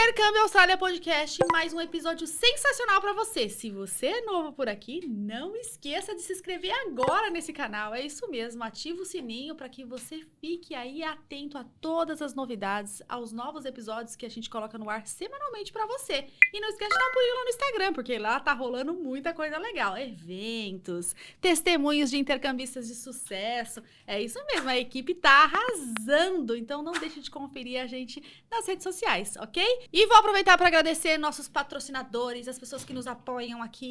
Intercâmbio Austrália Podcast, mais um episódio sensacional pra você. Se você é novo por aqui, não esqueça de se inscrever agora nesse canal. É isso mesmo, ativa o sininho para que você fique aí atento a todas as novidades, aos novos episódios que a gente coloca no ar semanalmente pra você. E não esquece de dar um pulinho lá no Instagram, porque lá tá rolando muita coisa legal. Eventos, testemunhos de intercambistas de sucesso. É isso mesmo, a equipe tá arrasando. Então não deixe de conferir a gente nas redes sociais, ok? E vou aproveitar para agradecer nossos patrocinadores, as pessoas que nos apoiam aqui.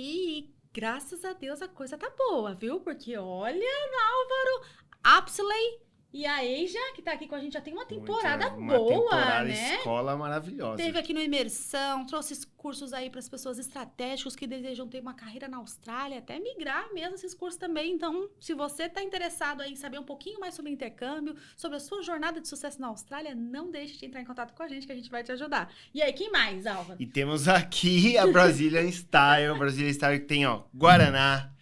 E graças a Deus a coisa tá boa, viu? Porque olha, Álvaro, Apsley e a Eija, que tá aqui com a gente já tem uma temporada boa, temporada né? Escola maravilhosa. Teve aqui no Imersão, trouxe cursos aí para as pessoas estratégicos que desejam ter uma carreira na Austrália, até migrar mesmo esses cursos também. Então, se você está interessado aí em saber um pouquinho mais sobre intercâmbio, sobre a sua jornada de sucesso na Austrália, não deixe de entrar em contato com a gente que a gente vai te ajudar. E aí, quem mais, Álvaro? E temos aqui a Brazilian Style. Brazilian Style que tem, ó, guaraná,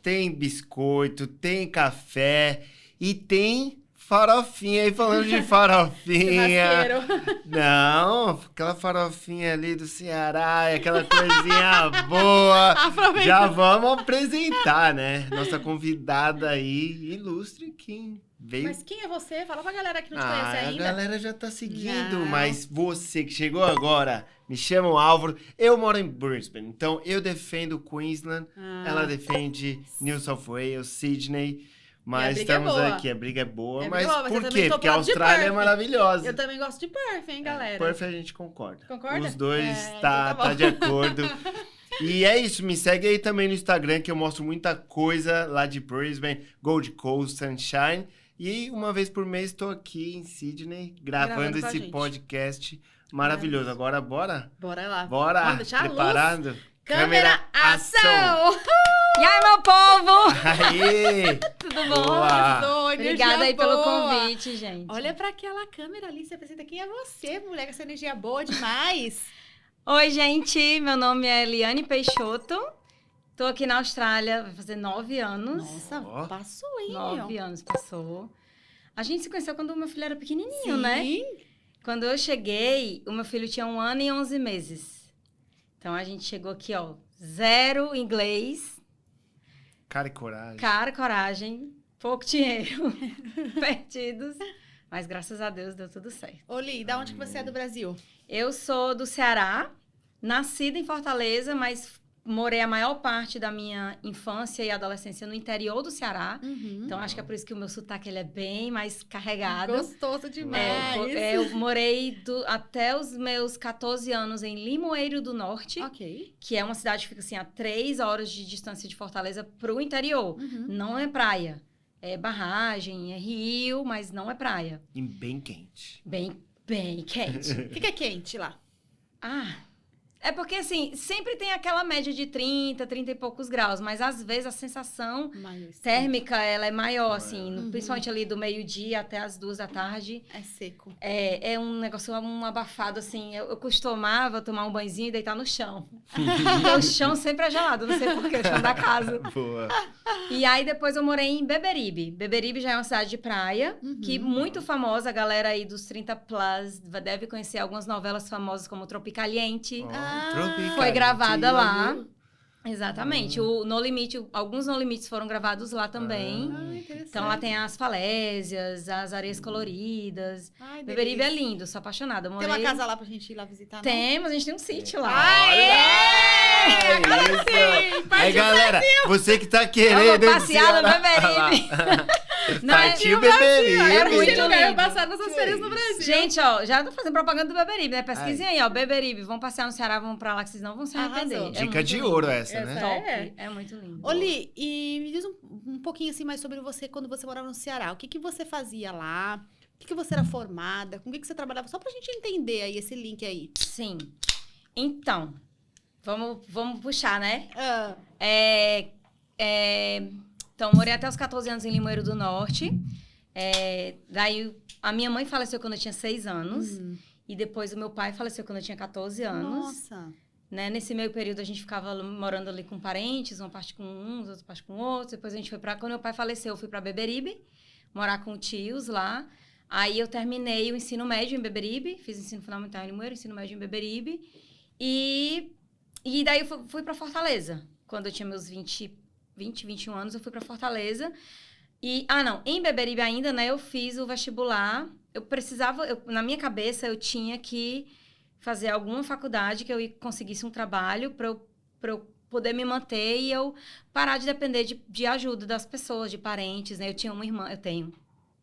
tem biscoito, tem café e tem farofinha. Aí falando de farofinha. Não, aquela farofinha ali do Ceará, aquela coisinha boa. Aproveita. Já vamos apresentar, né? Nossa convidada aí, ilustre, quem veio. Mas quem é você? Fala pra galera que não te conhece ainda. A galera já tá seguindo, Não. mas você que chegou agora, me chamo Álvaro, eu moro em Brisbane, então eu defendo Queensland, ela defende New South Wales, Sydney. Mas estamos aqui, a briga é boa. Mas por quê? Porque a Austrália é maravilhosa. Eu também gosto de Perth, hein, galera? Perth a gente concorda. Concorda? Os dois então tá de acordo. E é isso, me segue aí também no Instagram, que eu mostro muita coisa lá de Brisbane, Gold Coast, Sunshine. E uma vez por mês estou aqui em Sydney, gravando esse podcast maravilhoso. Agora, bora? Bora lá. Bora. Vamos deixar Preparado? a luz. Câmera, ação! E aí, meu povo? Aê! Tudo bom? Boa. Obrigada aí pelo convite, gente. Olha pra aquela câmera ali, se apresenta. Quem é você, mulher, com essa energia boa demais? Oi, gente. Meu nome é Eliane Peixoto. Tô aqui na Austrália, vai fazer 9 anos. Nossa, passou, hein? 9 anos passou. A gente se conheceu quando o meu filho era pequenininho, Sim. né? Quando eu cheguei, o meu filho tinha 1 ano e 11 meses. Então, a gente chegou aqui, ó, 0 inglês. Cara e coragem. Cara, coragem, pouco dinheiro, perdidos. Mas, graças a Deus, deu tudo certo. Oli, da onde que você é do Brasil? Eu sou do Ceará, nascida em Fortaleza, mas morei a maior parte da minha infância e adolescência no interior do Ceará. Então, acho que é por isso que o meu sotaque ele é bem mais carregado. Gostoso demais. Eu morei até os meus 14 anos em Limoeiro do Norte, que é uma cidade que fica assim, a 3 horas de distância de Fortaleza para o interior. Não é praia. É barragem, é rio, mas não é praia. E bem quente. Bem quente. O que é quente lá? É porque, assim, sempre tem aquela média de 30 e poucos graus, mas às vezes a sensação térmica, ela é maior, assim, principalmente ali do meio-dia até as 2 da tarde. É seco. É um negócio, um abafado, assim, eu costumava tomar um banhozinho e deitar no chão. Porque o chão sempre é gelado, não sei porquê, o chão da casa. Boa. E aí, depois eu morei em Beberibe. Beberibe já é uma cidade de praia, que muito famosa, a galera aí dos 30 plus deve conhecer algumas novelas famosas como Tropicaliente. Foi gravada lá. Exatamente. O No Limite, alguns No Limites foram gravados lá também. Então lá tem as falésias, as areias coloridas. Beberibe é lindo, sou apaixonada. Tem uma casa lá pra gente ir lá visitar, não? Temos, a gente tem um sítio lá. Agora sim! Aí, galera, você que tá querendo Vamos passear no Beberibe. Partiu Beberibe. É muito Eu quero lindo. passar nossas férias no Brasil. Gente, ó, já tô fazendo propaganda do Beberibe, né? Pesquisem aí, ó, Beberibe. Vão passear no Ceará, vão pra lá, que vocês não vão se arrepender. Arrasou. Dica de ouro essa, né? Top. É muito lindo. Oli, e me diz um pouquinho assim mais sobre você quando você morava no Ceará. O que você fazia lá? O que você era formada? Com o que você trabalhava? Só pra gente entender aí esse link aí. Sim. Então, vamos puxar, né? Então, morei até os 14 anos em Limoeiro do Norte. Daí, a minha mãe faleceu quando eu tinha 6 anos. E depois, o meu pai faleceu quando eu tinha 14 anos. Nossa! Né? Nesse meio período, a gente ficava morando ali com parentes, uma parte com uns, outra parte com outros. Depois, a gente foi pra... Quando meu pai faleceu, eu fui pra Beberibe, morar com tios lá. Aí eu terminei o ensino médio em Beberibe, fiz ensino fundamental em Limoeiro, ensino médio em Beberibe. E daí eu fui para Fortaleza. Quando eu tinha meus 21 anos, eu fui para Fortaleza. Em Beberibe ainda, né, eu fiz o vestibular. Na minha cabeça, eu tinha que fazer alguma faculdade que eu conseguisse um trabalho para eu poder me manter e eu parar de depender de ajuda das pessoas, de parentes, né? Eu tenho minha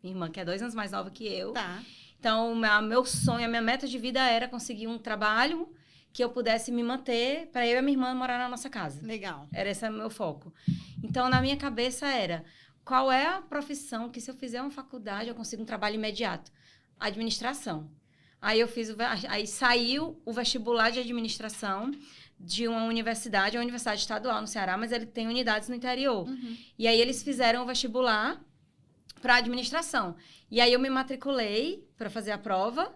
irmã que é 2 anos mais nova que eu. Tá. Então, meu sonho, a minha meta de vida era conseguir um trabalho que eu pudesse me manter para eu e a minha irmã morar na nossa casa. Legal. Era esse o meu foco. Então, na minha cabeça era, qual é a profissão que se eu fizer uma faculdade eu consigo um trabalho imediato? Administração. Aí saiu o vestibular de administração de uma universidade estadual no Ceará, mas ele tem unidades no interior. Uhum. E aí eles fizeram o vestibular para administração. E aí eu me matriculei para fazer a prova.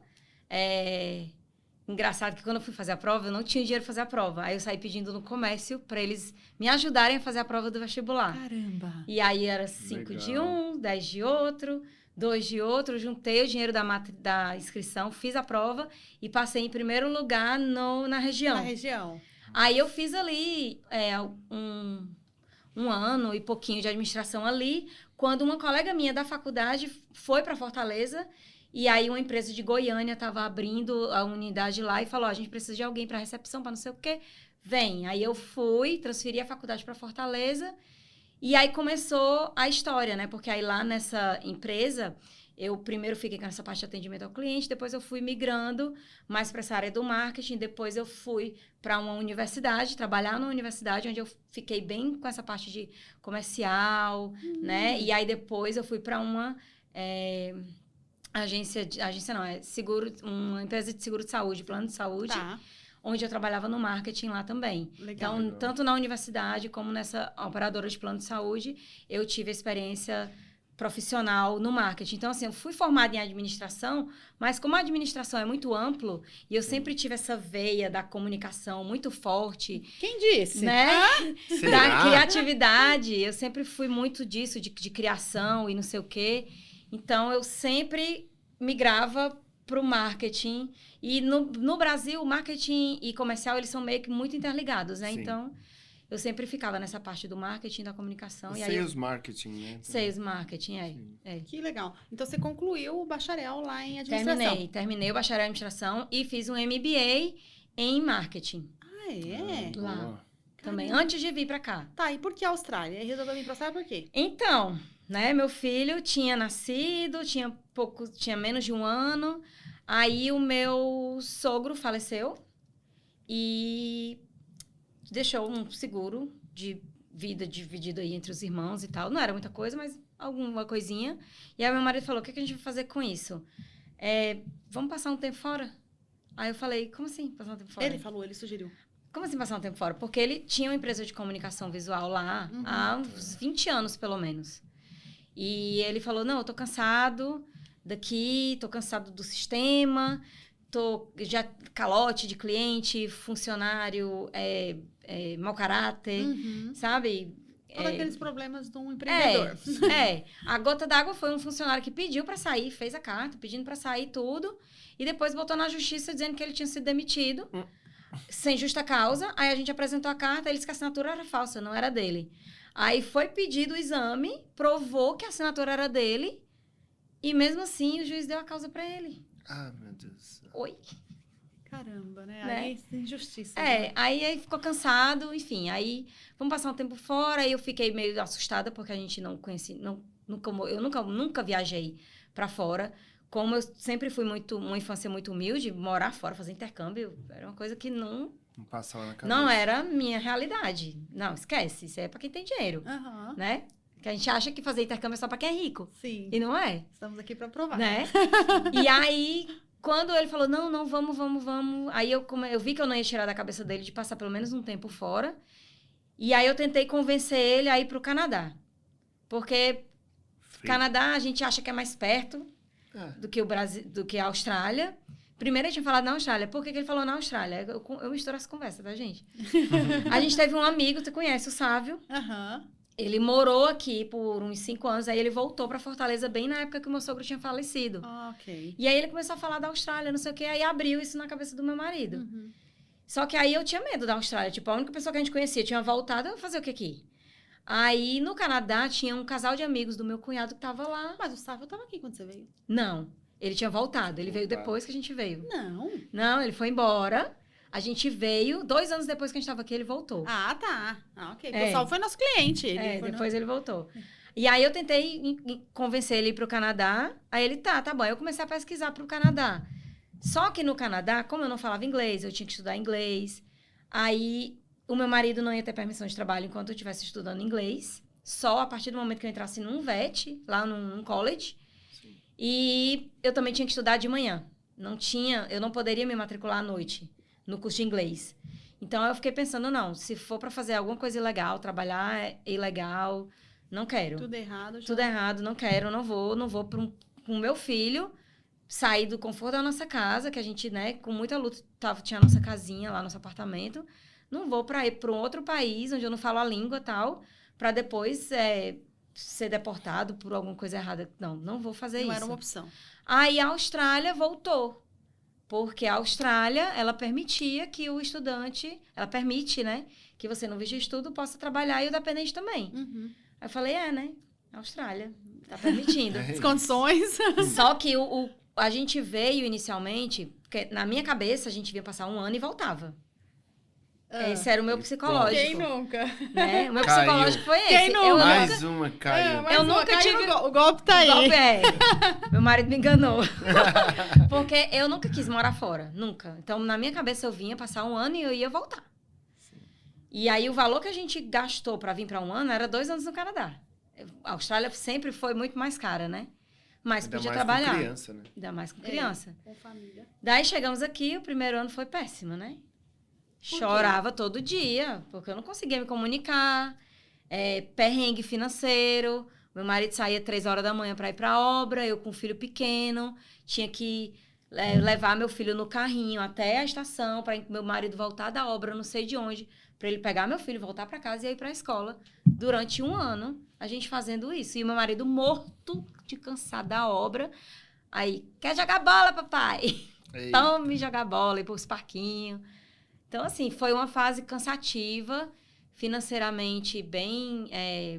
Engraçado que quando eu fui fazer a prova, eu não tinha dinheiro para fazer a prova. Aí eu saí pedindo no comércio para eles me ajudarem a fazer a prova do vestibular. Caramba! E aí era 5 de um, 10 de outro, 2 de outro. Juntei o dinheiro da inscrição, fiz a prova e passei em primeiro lugar na região. Na região. Aí eu fiz ali um ano e pouquinho de administração ali, quando uma colega minha da faculdade foi para Fortaleza. E aí uma empresa de Goiânia estava abrindo a unidade lá e falou, a gente precisa de alguém para recepção, para não sei o quê. Vem. Aí eu fui, transferi a faculdade para Fortaleza. E aí começou a história, né? Porque aí lá nessa empresa, eu primeiro fiquei com essa parte de atendimento ao cliente, depois eu fui migrando mais para essa área do marketing, depois eu fui para uma universidade, trabalhar numa universidade, onde eu fiquei bem com essa parte de comercial, né? E aí depois eu fui para uma... uma empresa de seguro de saúde, plano de saúde, Tá. onde eu trabalhava no marketing lá também. Legal. Então, tanto na universidade como nessa operadora de plano de saúde, eu tive experiência profissional no marketing. Então, assim, eu fui formada em administração, mas como a administração é muito amplo, e eu sempre tive essa veia da comunicação muito forte, Quem disse? né? Será? Da criatividade, eu sempre fui muito disso, de criação e não sei o quê. Então, eu sempre migrava para o marketing. E no Brasil, o marketing e comercial, eles são meio que muito interligados, né? Sim. Então, eu sempre ficava nessa parte do marketing, da comunicação. Sales marketing, né? Sales marketing, é. Que legal. Então, você concluiu o bacharel lá em administração. Terminei o bacharel em administração e fiz um MBA em marketing. Ah, é? Lá. Boa. Também, Caramba. antes de vir para cá. Tá, e por que a Austrália? Resolveu vir pra Austrália por quê? Então, né, meu filho tinha nascido, tinha menos de 1 ano, aí o meu sogro faleceu e deixou um seguro de vida dividido aí entre os irmãos e tal. Não era muita coisa, mas alguma coisinha. E aí meu marido falou, o que a gente vai fazer com isso? Vamos passar um tempo fora? Aí eu falei, como assim passar um tempo fora? Ele sugeriu. Como assim passar um tempo fora? Porque ele tinha uma empresa de comunicação visual lá há uns 20 anos, pelo menos. E ele falou, não, eu tô cansado daqui, tô cansado do sistema, já calote de cliente, funcionário, mau caráter, sabe? Todos aqueles problemas de um empreendedor. A gota d'água foi um funcionário que pediu para sair, fez a carta pedindo para sair tudo, e depois botou na justiça dizendo que ele tinha sido demitido, sem justa causa. Aí a gente apresentou a carta, ele disse que a assinatura era falsa, não era dele. Aí foi pedido o exame, provou que a assinatura era dele, e mesmo assim o juiz deu a causa para ele. Ah, meu Deus. Oi? Caramba, né? Né? Aí, injustiça. Né? Aí ficou cansado, enfim. Aí, vamos passar um tempo fora. Aí eu fiquei meio assustada, porque a gente não conhecia... eu nunca viajei para fora. Como eu sempre fui uma infância muito humilde, morar fora, fazer intercâmbio, era uma coisa que não passava na cabeça. Não era minha realidade. Não, esquece. Isso é para quem tem dinheiro, né? Que a gente acha que fazer intercâmbio é só para quem é rico. Sim. E não é. Estamos aqui para provar. Né? E aí... Quando ele falou, não, vamos. Aí eu vi que eu não ia tirar da cabeça dele de passar pelo menos um tempo fora. E aí eu tentei convencer ele a ir pro Canadá. Porque Canadá a gente acha que é mais perto do que o Brasil, do que a Austrália. Primeiro ele tinha falado na Austrália. Por que ele falou na Austrália? Eu misturo essa conversa, tá, gente? A gente teve um amigo, tu conhece, o Sávio. Ele morou aqui por uns 5 anos, aí ele voltou pra Fortaleza bem na época que o meu sogro tinha falecido. Ok. E aí ele começou a falar da Austrália, não sei o quê, aí abriu isso na cabeça do meu marido. Uhum. Só que aí eu tinha medo da Austrália. Tipo, a única pessoa que a gente conhecia tinha voltado, eu ia fazer o que aqui? Aí, no Canadá, tinha um casal de amigos do meu cunhado que tava lá. Mas o Sávio tava aqui quando você veio. Não, ele tinha voltado. Ele veio Voltado. depois que a gente veio. Não. Não, ele foi embora. A gente veio, 2 anos depois que a gente tava aqui, ele voltou. Ah, tá. Ah, ok. É. O Sávio foi nosso cliente. Ele foi Depois ele voltou. E aí eu tentei convencer ele a ir pro Canadá. Aí ele, tá bom. Aí eu comecei a pesquisar pro Canadá. Só que no Canadá, como eu não falava inglês, eu tinha que estudar inglês. Aí o meu marido não ia ter permissão de trabalho enquanto eu estivesse estudando inglês. Só a partir do momento que eu entrasse num VET, lá num college. Sim. E eu também tinha que estudar de manhã. Eu não poderia me matricular à noite no curso de inglês. Então eu fiquei pensando, não, se for para fazer alguma coisa ilegal, trabalhar é ilegal, não quero. Tudo errado. Já. Tudo errado, não quero, não vou com o meu filho sair do conforto da nossa casa, que a gente, né, com muita luta, tinha a nossa casinha lá, nosso apartamento. Não vou para ir para um outro país onde eu não falo a língua e tal, para depois ser deportado por alguma coisa errada. Não vou fazer isso. Não era uma opção. Aí a Austrália voltou. Porque a Austrália, ela permitia que o estudante... Ela permite, né? Que você no visto de estudo possa trabalhar e o dependente também. Uhum. Aí eu falei, né? A Austrália tá permitindo. As condições. Só que a gente veio inicialmente... Porque na minha cabeça, a gente vinha passar 1 ano e voltava. Esse era o meu psicológico. Quem nunca? Né? O meu Caiu. psicológico foi esse. Quem nunca? Eu Mais uma caiu. mas Eu ó, nunca caiu tive- O golpe tá aí. Golpe meu marido me enganou. Porque eu nunca quis morar fora. Nunca. Então, na minha cabeça, eu vinha passar 1 ano e eu ia voltar. E aí, o valor que a gente gastou para vir para 1 ano era 2 anos no Canadá. A Austrália sempre foi muito mais cara, né? Mas Ainda podia mais trabalhar. com criança, né? Ainda mais com criança. Com família. Daí, chegamos aqui, o primeiro ano foi péssimo, né? Por quê? Chorava todo dia, porque eu não conseguia me comunicar. Perrengue financeiro. Meu marido saía 3 horas da manhã para ir para a obra, eu com um filho pequeno. Tinha que levar meu filho no carrinho até a estação para meu marido voltar da obra, não sei de onde, para ele pegar meu filho, voltar para casa e ir para a escola. Durante 1 ano, a gente fazendo isso. E meu marido morto de cansado da obra. Aí, quer jogar bola, papai? Ei, Tome jogar bola, ir para os parquinhos. Então, assim, foi uma fase cansativa, financeiramente bem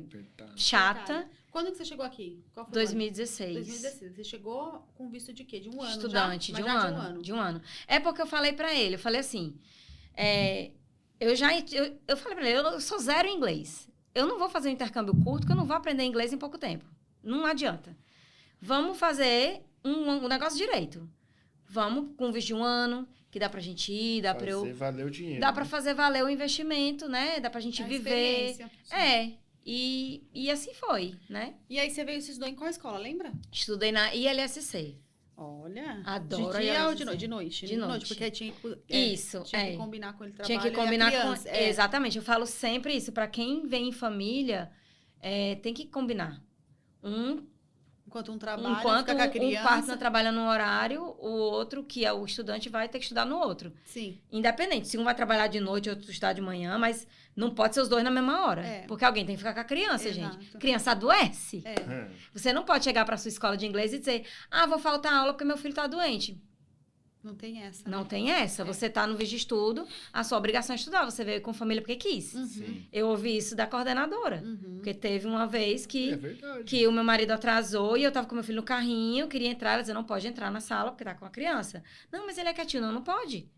apertado. chata. Quando que você chegou aqui? Qual foi o 2016. ano? 2016. Você chegou com visto de quê? De 1 ano Estudante, já? de Mas um já ano. De um ano. É porque eu falei pra ele, eu falei assim, eu falei pra ele, eu sou zero em inglês. Eu não vou fazer um intercâmbio curto, que eu não vou aprender inglês em pouco tempo. Não adianta. Vamos fazer um negócio direito. Vamos com visto de 1 ano, que dá pra gente ir, dá pra eu... Fazer valer o dinheiro. Dá pra né? fazer valer o investimento, né? Dá pra gente A viver. experiência. E assim foi, né? E aí você veio e se estudou em qual escola, lembra? Estudei na ILSC. Olha. Adoro De dia a ou de noite? De noite. De noite. Porque tinha que... Isso, Tinha que combinar com ele trabalho. Tinha que e a combinar criança, com... Exatamente, eu falo sempre isso. Pra quem vem em família, tem que combinar. Enquanto um trabalha, Enquanto fica com a um criança. partner trabalha num horário, o outro, que é o estudante, vai ter que estudar no outro. Sim. Independente, se um vai trabalhar de noite, outro estudar de manhã, mas não pode ser os dois na mesma hora. É. Porque alguém tem que ficar com a criança, Exato. gente. Criança adoece. É. Você não pode chegar para sua escola de inglês e dizer, vou faltar aula porque meu filho está doente. Não tem essa. Não tem essa. Você está no visto de estudo, a sua obrigação é estudar. Você veio com família porque quis. Uhum. Sim. Eu ouvi isso da coordenadora. Uhum. Porque teve uma vez É verdade. que o meu marido atrasou e eu tava com meu filho no carrinho, eu queria entrar, ela dizia, não pode entrar na sala porque tá com a criança. Não, mas ele é quietinho. Não pode.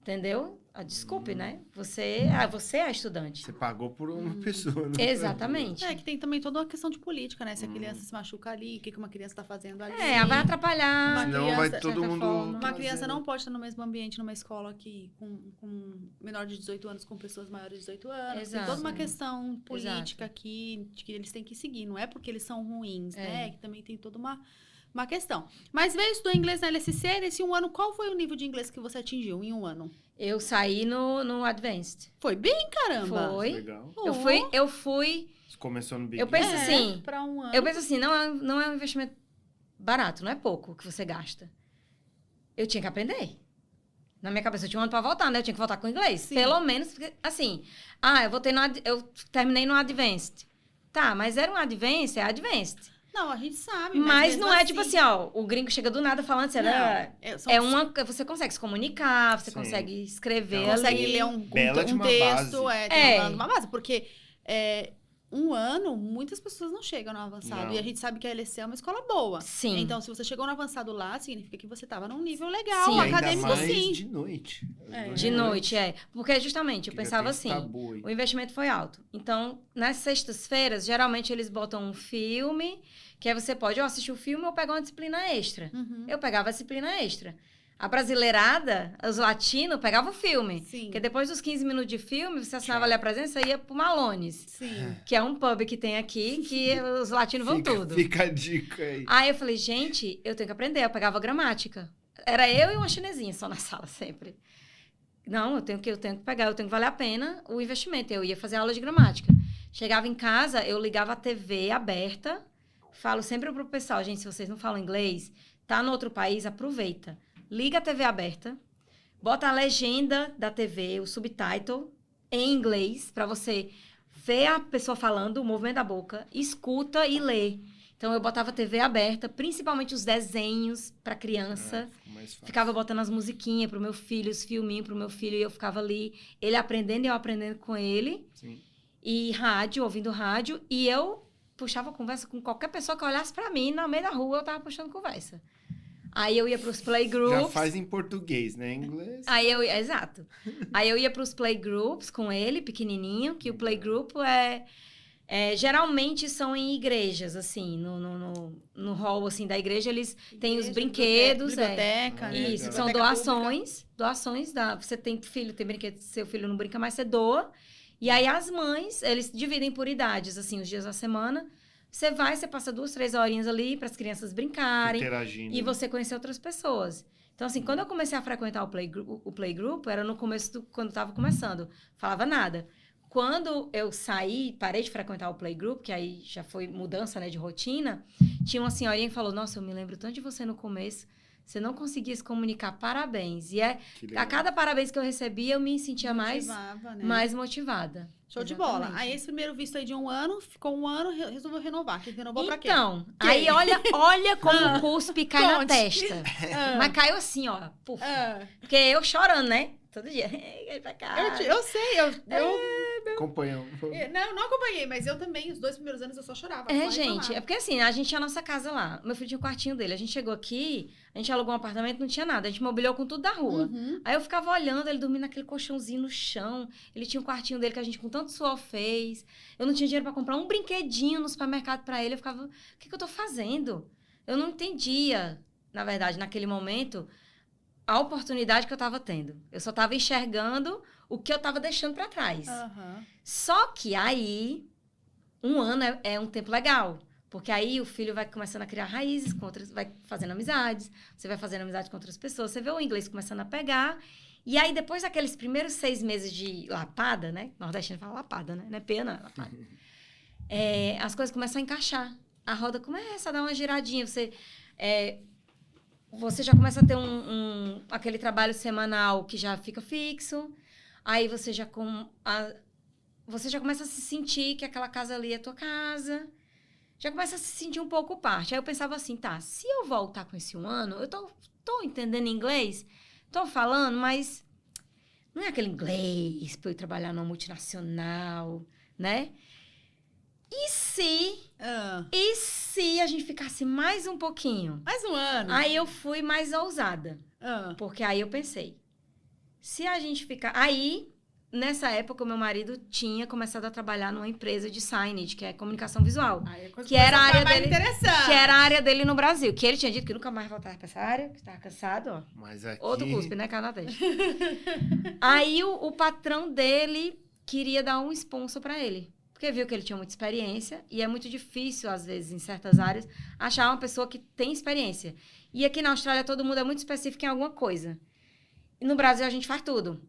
Entendeu? Desculpe, né? Você é a estudante. Você pagou por uma pessoa, né? Exatamente. É que tem também toda uma questão de política, né? Se a criança se machuca ali, o que uma criança tá fazendo ali. Vai atrapalhar. Uma Senão criança, vai de todo certa mundo... forma. Uma fazer, criança né? não pode estar no mesmo ambiente numa escola com menor de 18 anos, com pessoas maiores de 18 anos. Exato. Tem toda uma questão política Exato. aqui que eles têm que seguir. Não é porque eles são ruins, É. né? Que também tem toda uma questão. Mas veio estudar inglês na LSC, nesse 1 ano, qual foi o nível de inglês que você atingiu em 1 ano? Eu saí no Advanced. Foi bem, caramba! Foi. Legal. Eu fui... Você começou no Big Eu penso Game. assim, Pra 1 ano. Eu penso assim, não é um investimento barato, não é pouco que você gasta. Eu tinha que aprender. Na minha cabeça, eu tinha 1 ano pra voltar, né? Eu tinha que voltar com inglês. Sim. Pelo menos, porque, assim... eu terminei no Advanced. Tá, mas era um advanced. Não, a gente sabe. Mas não é assim, tipo assim, ó, o gringo chega do nada falando assim, você consegue se comunicar, você consegue escrever ali. Consegue ler um texto, tem uma base. Porque um ano, muitas pessoas não chegam no avançado. Não. E a gente sabe que a LEC é uma escola boa. Sim. Então, se você chegou no avançado lá, significa que você estava num nível legal, sim. Acadêmico, ainda mais sim. De noite. De noite, Porque justamente, eu pensava assim, o investimento foi alto. Então, nas sextas-feiras, geralmente eles botam um filme, que aí você pode assistir o filme ou pegar uma disciplina extra. Uhum. Eu pegava a disciplina extra. A brasileirada, os latinos, pegavam o filme. Sim. Porque depois dos 15 minutos de filme, você assinava ali a presença e ia pro Malones. Sim. Que é um pub que tem aqui, que os latinos vão tudo. Fica a dica aí. Aí eu falei, gente, eu tenho que aprender. Eu pegava gramática. Era eu e uma chinesinha só na sala, sempre. Não, eu tenho que pegar, eu tenho que valer a pena o investimento. Eu ia fazer aula de gramática. Chegava em casa, eu ligava a TV aberta. Falo sempre pro pessoal, gente, se vocês não falam inglês, tá no outro país, aproveita. Liga a TV aberta, bota a legenda da TV, o subtitle, em inglês, para você ver a pessoa falando, o movimento da boca, escuta e lê. Então, eu botava a TV aberta, principalmente os desenhos para criança. Ficava botando as musiquinhas pro meu filho, os filminhos pro meu filho, e eu ficava ali, ele aprendendo e eu aprendendo com ele. Sim. E rádio, ouvindo rádio, e eu puxava conversa com qualquer pessoa que olhasse para mim, no meio da rua eu tava puxando conversa. Aí eu ia pros playgroups. Já faz em português, né? Em inglês. Exato. Aí eu ia pros playgroups com ele, pequenininho, que o playgroup geralmente são em igrejas, assim, no hall, assim, da igreja, eles têm os brinquedos. Biblioteca, né? Isso, são doações. Você tem filho, tem brinquedo, seu filho não brinca, mas você doa. E aí as mães, eles dividem por idades, assim, os dias da semana. Você passa 2, 3 horinhas ali para as crianças brincarem. Interagindo. E você conhecer outras pessoas. Então, assim, quando eu comecei a frequentar o playgroup, era no começo, quando estava começando. Falava nada. Quando eu parei de frequentar o playgroup, que aí já foi mudança, né, de rotina, tinha uma senhorinha que falou, nossa, eu me lembro tanto de você no começo, você não conseguia se comunicar, parabéns. E a cada parabéns que eu recebia, eu me sentia mais motivada. Show de bola. Aí esse primeiro visto aí de 1 ano, ficou 1 ano, resolveu renovar. Quem renovou pra quê? Então, aí olha como o cuspe cai na testa. Mas caiu assim, ó. Puf. Porque eu chorando, né? Todo dia. Pra cá. Eu sei, Acompanhou. Não acompanhei, mas eu também, os 2 primeiros anos eu só chorava. Gente, é porque assim, a gente tinha a nossa casa lá. Meu filho tinha o quartinho dele. A gente chegou aqui, a gente alugou um apartamento, não tinha nada. A gente mobiliou com tudo da rua. Uhum. Aí eu ficava olhando, ele dormindo naquele colchãozinho no chão. Ele tinha um quartinho dele que a gente com tanto suor fez. Eu não tinha dinheiro pra comprar um brinquedinho no supermercado pra ele. Eu ficava, o que eu tô fazendo? Eu não entendia, na verdade, naquele momento, a oportunidade que eu tava tendo. Eu só tava enxergando o que eu tava deixando pra trás. Uhum. Só que aí, 1 ano é um tempo legal. Porque aí o filho vai começando a criar raízes, vai fazendo amizades, você vai fazendo amizade com outras pessoas, você vê o inglês começando a pegar. E aí, depois daqueles primeiros 6 meses de lapada, né? Nordestino fala lapada, né? Não é pena, é lapada. As coisas começam a encaixar. A roda começa a dar uma giradinha. Você já começa a ter aquele trabalho semanal que já fica fixo. Aí você já começa a se sentir que aquela casa ali é tua casa. Já começa a se sentir um pouco parte. Aí eu pensava assim, tá, se eu voltar com esse 1 ano, eu tô entendendo inglês, tô falando, mas não é aquele inglês pra eu trabalhar numa multinacional, né? E se a gente ficasse mais um pouquinho? Mais 1 ano. Aí eu fui mais ousada. Porque aí eu pensei, se a gente ficar... Aí, nessa época, o meu marido tinha começado a trabalhar numa empresa de signage, que é comunicação visual. Que era a área dele. Que era a área dele no Brasil. Que ele tinha dito que nunca mais voltava pra essa área, que estava cansado, ó. Mas aqui... Outro cuspe, né, Canadês? Aí o patrão dele queria dar um sponsor pra ele. Porque viu que ele tinha muita experiência. E é muito difícil, às vezes, em certas áreas, achar uma pessoa que tem experiência. E aqui na Austrália, todo mundo é muito específico em alguma coisa. E no Brasil, a gente faz tudo.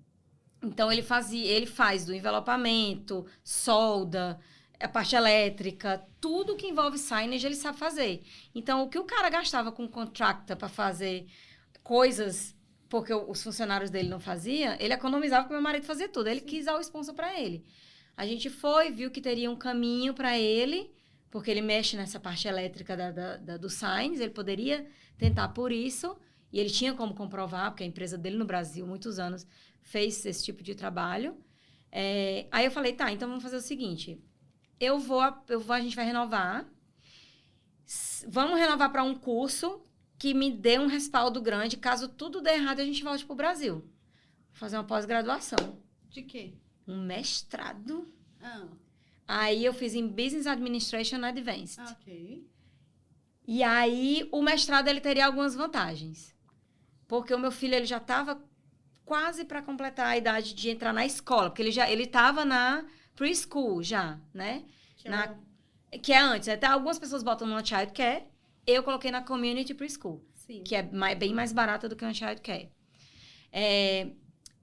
Então, ele faz do envelopamento, solda, a parte elétrica, tudo que envolve signage, ele sabe fazer. Então, o que o cara gastava com contractor para fazer coisas, porque os funcionários dele não faziam, ele economizava porque meu marido fazia tudo. Ele quis dar o sponsor para ele. A gente foi, viu que teria um caminho para ele, porque ele mexe nessa parte elétrica do Sainz, ele poderia tentar por isso, e ele tinha como comprovar, porque a empresa dele no Brasil, muitos anos, fez esse tipo de trabalho. Aí eu falei, tá, então vamos fazer o seguinte, a gente vai renovar, vamos renovar para um curso que me dê um respaldo grande, caso tudo dê errado, a gente volte pro Brasil. Fazer uma pós-graduação. De quê? Um mestrado. Ah. Aí eu fiz em Business Administration Advanced. Ok. E aí o mestrado ele teria algumas vantagens. Porque o meu filho ele já estava quase para completar a idade de entrar na escola, porque ele estava na preschool já, né? Que é antes. Até algumas pessoas botam numa childcare, eu coloquei na community preschool, Sim. que é bem mais barata do que uma childcare.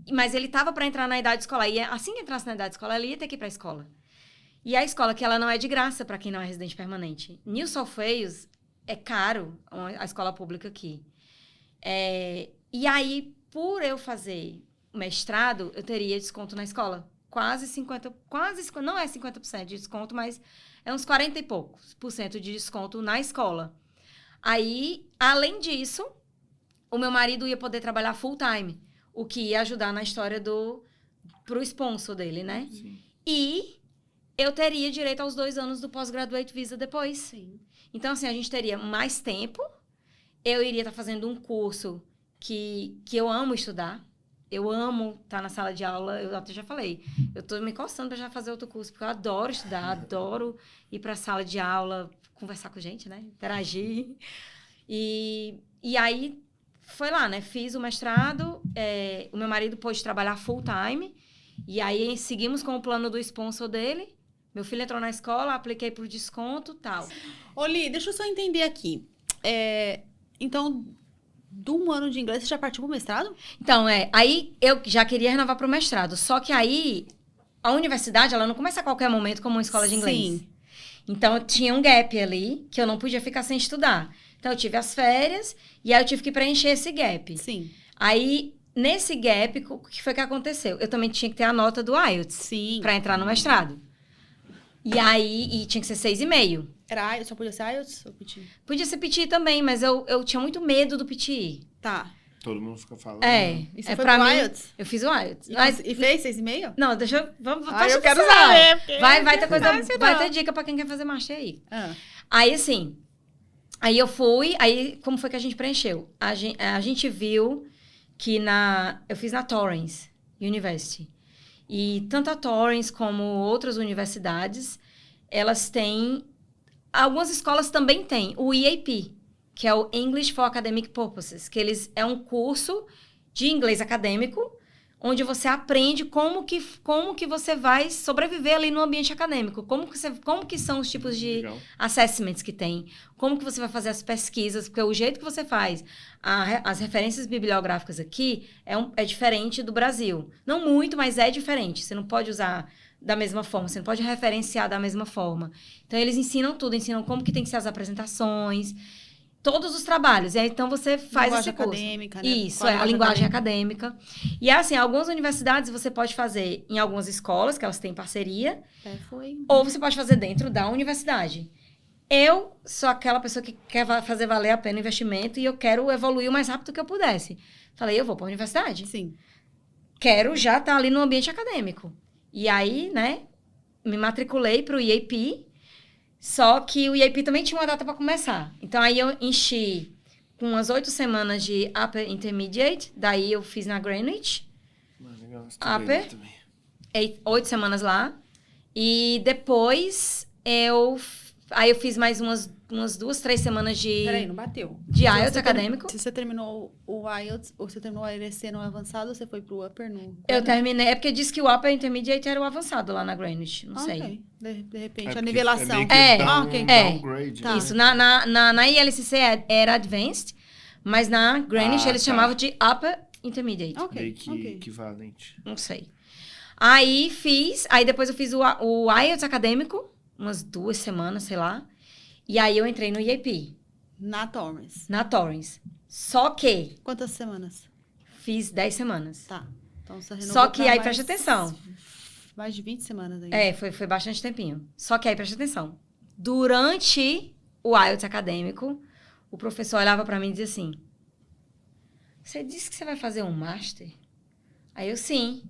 Mas ele estava para entrar na idade escolar. E assim que entrasse na idade escolar, ele ia ter que ir para a escola. E a escola, que ela não é de graça para quem não é residente permanente. New South Wales é caro, a escola pública aqui. E aí, por eu fazer mestrado, eu teria desconto na escola. Quase 50%, não é 50% de desconto, mas é uns 40 e poucos % de desconto na escola. Aí, além disso, o meu marido ia poder trabalhar full time, o que ia ajudar na história pro sponsor dele, né? Sim. E eu teria direito aos 2 anos do Postgraduate Visa depois. Sim. Então, assim, a gente teria mais tempo. Eu iria estar fazendo um curso que eu amo estudar. Eu amo estar na sala de aula. Eu até já falei. Eu estou me coçando para já fazer outro curso, porque eu adoro estudar, adoro ir para a sala de aula, conversar com gente, né? Interagir. E aí, foi lá, né? Fiz o mestrado. O meu marido pôde trabalhar full time. E aí, seguimos com o plano do sponsor dele. Meu filho entrou na escola, apliquei por desconto e tal. Li, deixa eu só entender aqui. Então, de 1 ano de inglês, você já partiu pro mestrado? Então, aí eu já queria renovar para o mestrado. Só que aí, a universidade, ela não começa a qualquer momento como uma escola de inglês. Sim. Então, eu tinha um gap ali, que eu não podia ficar sem estudar. Então, eu tive as férias, e aí eu tive que preencher esse gap. Sim. Aí, nesse gap, o que foi que aconteceu? Eu também tinha que ter a nota do IELTS. Sim. Para entrar no mestrado. E aí, tinha que ser 6,5. Era IELTS? Só podia ser IELTS ou PT? Podia ser PT também, mas eu tinha muito medo do PT. Tá. Todo mundo fica falando. E você foi pra pro mim, IELTS? eu fiz o IELTS. E fez 6,5? Não, deixa eu... Vamos, Eu quero saber. Vai ter coisa... Vai ter dica pra quem quer fazer master aí. Aí, assim... Aí eu fui... Aí, como foi que a gente preencheu? A gente viu que eu fiz na Torrens University. E tanto a Torrens como outras universidades, elas têm... Algumas escolas também têm o EAP, que é o English for Academic Purposes, que é um curso de inglês acadêmico, onde você aprende como que você vai sobreviver ali no ambiente acadêmico, como que são os tipos de assessments que tem, como que você vai fazer as pesquisas, porque o jeito que você faz as referências bibliográficas aqui é diferente do Brasil. Não muito, mas é diferente. Você não pode usar da mesma forma, você não pode referenciar da mesma forma. Então, eles ensinam tudo, ensinam como que tem que ser as apresentações, todos os trabalhos. E aí, então, você faz esse curso. Acadêmica, né? Isso, a linguagem acadêmica. E assim, algumas universidades você pode fazer em algumas escolas, que elas têm parceria, ou você pode fazer dentro da universidade. Eu sou aquela pessoa que quer fazer valer a pena o investimento e eu quero evoluir o mais rápido que eu pudesse. Falei, eu vou para a universidade. Sim. Quero já estar ali no ambiente acadêmico. E aí, né, me matriculei para o EAP, só que o EAP também tinha uma data para começar. Então, aí eu enchi com umas 8 semanas de Upper Intermediate, daí eu fiz na Greenwich. Legal, Upper, 8 semanas lá. E depois, aí eu fiz mais umas 2, 3 semanas de... Peraí, não bateu. De IELTS acadêmico. Se você terminou o IELTS, ou você terminou o ALEC no avançado, ou você foi pro Upper no... Eu terminei, porque disse que o Upper Intermediate era o avançado lá na Greenwich, não sei. De repente, a nivelação. Downgrade. Tá. Isso, na ILCC era Advanced, mas na Greenwich eles chamavam de Upper Intermediate. Meio que equivalente. Não sei. Aí depois eu fiz o IELTS acadêmico, umas 2 semanas, sei lá. E aí eu entrei no EAP. Na Torrens. Na Torrens. Só que... Quantas semanas? Fiz 10 semanas. Tá. Então você renovou. Só que aí, preste atenção. mais de 20 semanas aí. Foi bastante tempinho. Só que aí, presta atenção. Durante o IELTS acadêmico, o professor olhava pra mim e dizia assim, você disse que você vai fazer um master? Aí eu, sim.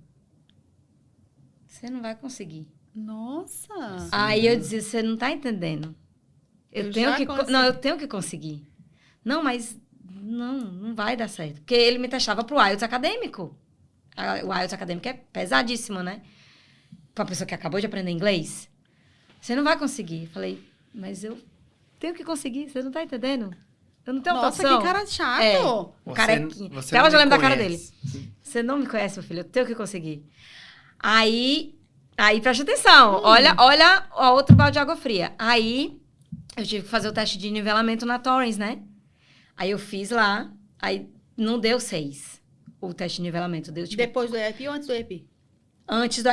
Você não vai conseguir. Nossa! Aí eu dizia, você não tá entendendo. Eu tenho que conseguir. Não, mas não vai dar certo. Porque ele me testava pro IELTS acadêmico. O IELTS acadêmico é pesadíssimo, né? Pra pessoa que acabou de aprender inglês. Você não vai conseguir. Eu falei, mas eu tenho que conseguir, você não tá entendendo? Eu não tenho outra opção. Nossa, que cara chato! O carequinha. Até hoje eu lembro da cara dele. Você não me conhece, meu filho, eu tenho que conseguir. Aí preste atenção. Olha o outro balde de água fria. Aí, eu tive que fazer o teste de nivelamento na Torrens, né? Aí eu fiz lá, aí não deu 6. O teste de nivelamento deu, tipo... Depois do EAP ou antes do EAP? Antes do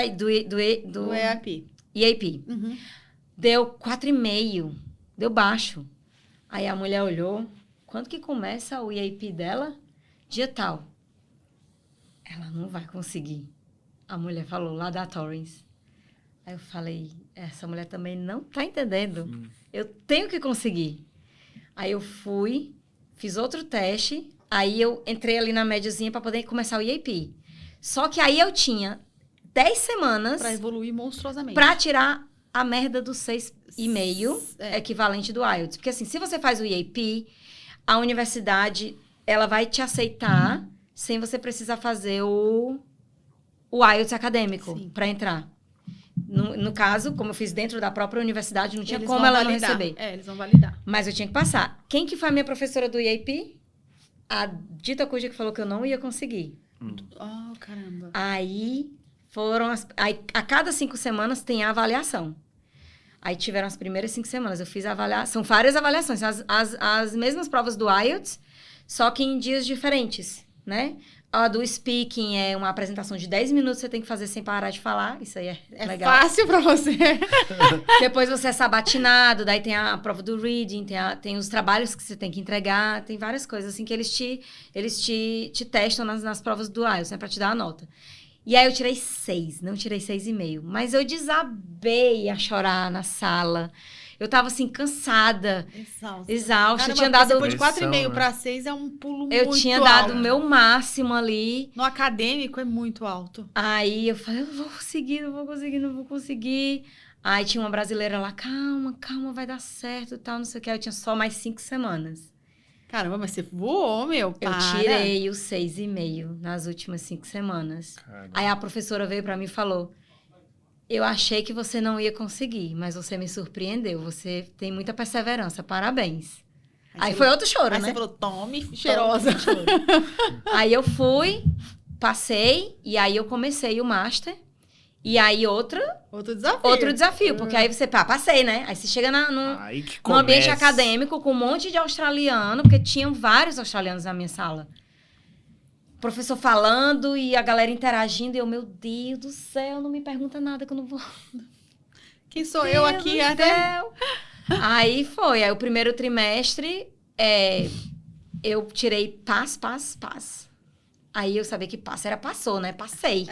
EAP. EAP. Uhum. Deu 4,5. Deu baixo. Aí a mulher olhou. Quando que começa o EAP dela? Dia tal. Ela não vai conseguir. A mulher falou lá da Torrens. Aí eu falei, essa mulher também não tá entendendo. Eu tenho que conseguir. Aí eu fui, fiz outro teste. Aí eu entrei ali na médiazinha para poder começar o EAP. Só que aí eu tinha 10 semanas... Pra evoluir monstruosamente. Pra tirar a merda do 6,5, equivalente do IELTS. Porque assim, se você faz o EAP, a universidade, ela vai te aceitar sem você precisar fazer o IELTS acadêmico para entrar. No caso, como eu fiz dentro da própria universidade, não tinha como ela não receber. Eles vão validar. Mas eu tinha que passar. Quem que foi a minha professora do EAP? A dita cuja que falou que eu não ia conseguir. Oh, caramba. Aí aí, a cada 5 semanas tem a avaliação. Aí tiveram as primeiras 5 semanas. Eu fiz a avaliação. São várias avaliações. As mesmas provas do IELTS, só que em dias diferentes, né? A do speaking é uma apresentação de 10 minutos, você tem que fazer sem parar de falar. Isso aí é legal. É fácil pra você. Depois você é sabatinado, daí tem a prova do reading, tem os trabalhos que você tem que entregar, tem várias coisas assim que eles te testam nas provas do IELTS, né? Pra te dar a nota. E aí eu tirei 6, não tirei 6,5. Mas eu desabei a chorar na sala. Eu tava assim, cansada. Exausta. Caramba, Tinha dado... Depois de 4,5 para 6 é um pulo muito alto. Eu tinha dado o meu máximo ali. No acadêmico é muito alto. Aí eu falei, eu vou conseguir. Aí tinha uma brasileira lá, calma, vai dar certo e tal, não sei o que. Aí eu tinha só mais 5 semanas. Caramba, mas você voou, meu. Eu tirei o 6,5 nas últimas 5 semanas. Caramba. Aí a professora veio pra mim e falou, eu achei que você não ia conseguir, mas você me surpreendeu. Você tem muita perseverança, parabéns. Aí foi outro choro, né? Aí você falou, tome, cheirosa. Aí eu fui, passei, e aí eu comecei o master. E aí outro desafio, porque aí você, passei, né? Aí você chega num ambiente acadêmico com um monte de australiano, porque tinham vários australianos na minha sala. O professor falando e a galera interagindo, e eu, meu Deus do céu, não me pergunta nada que eu não vou... Quem sou eu aqui até? Aí foi, aí o primeiro trimestre, eu tirei pass. Aí eu sabia que pass era passou, né? Passei.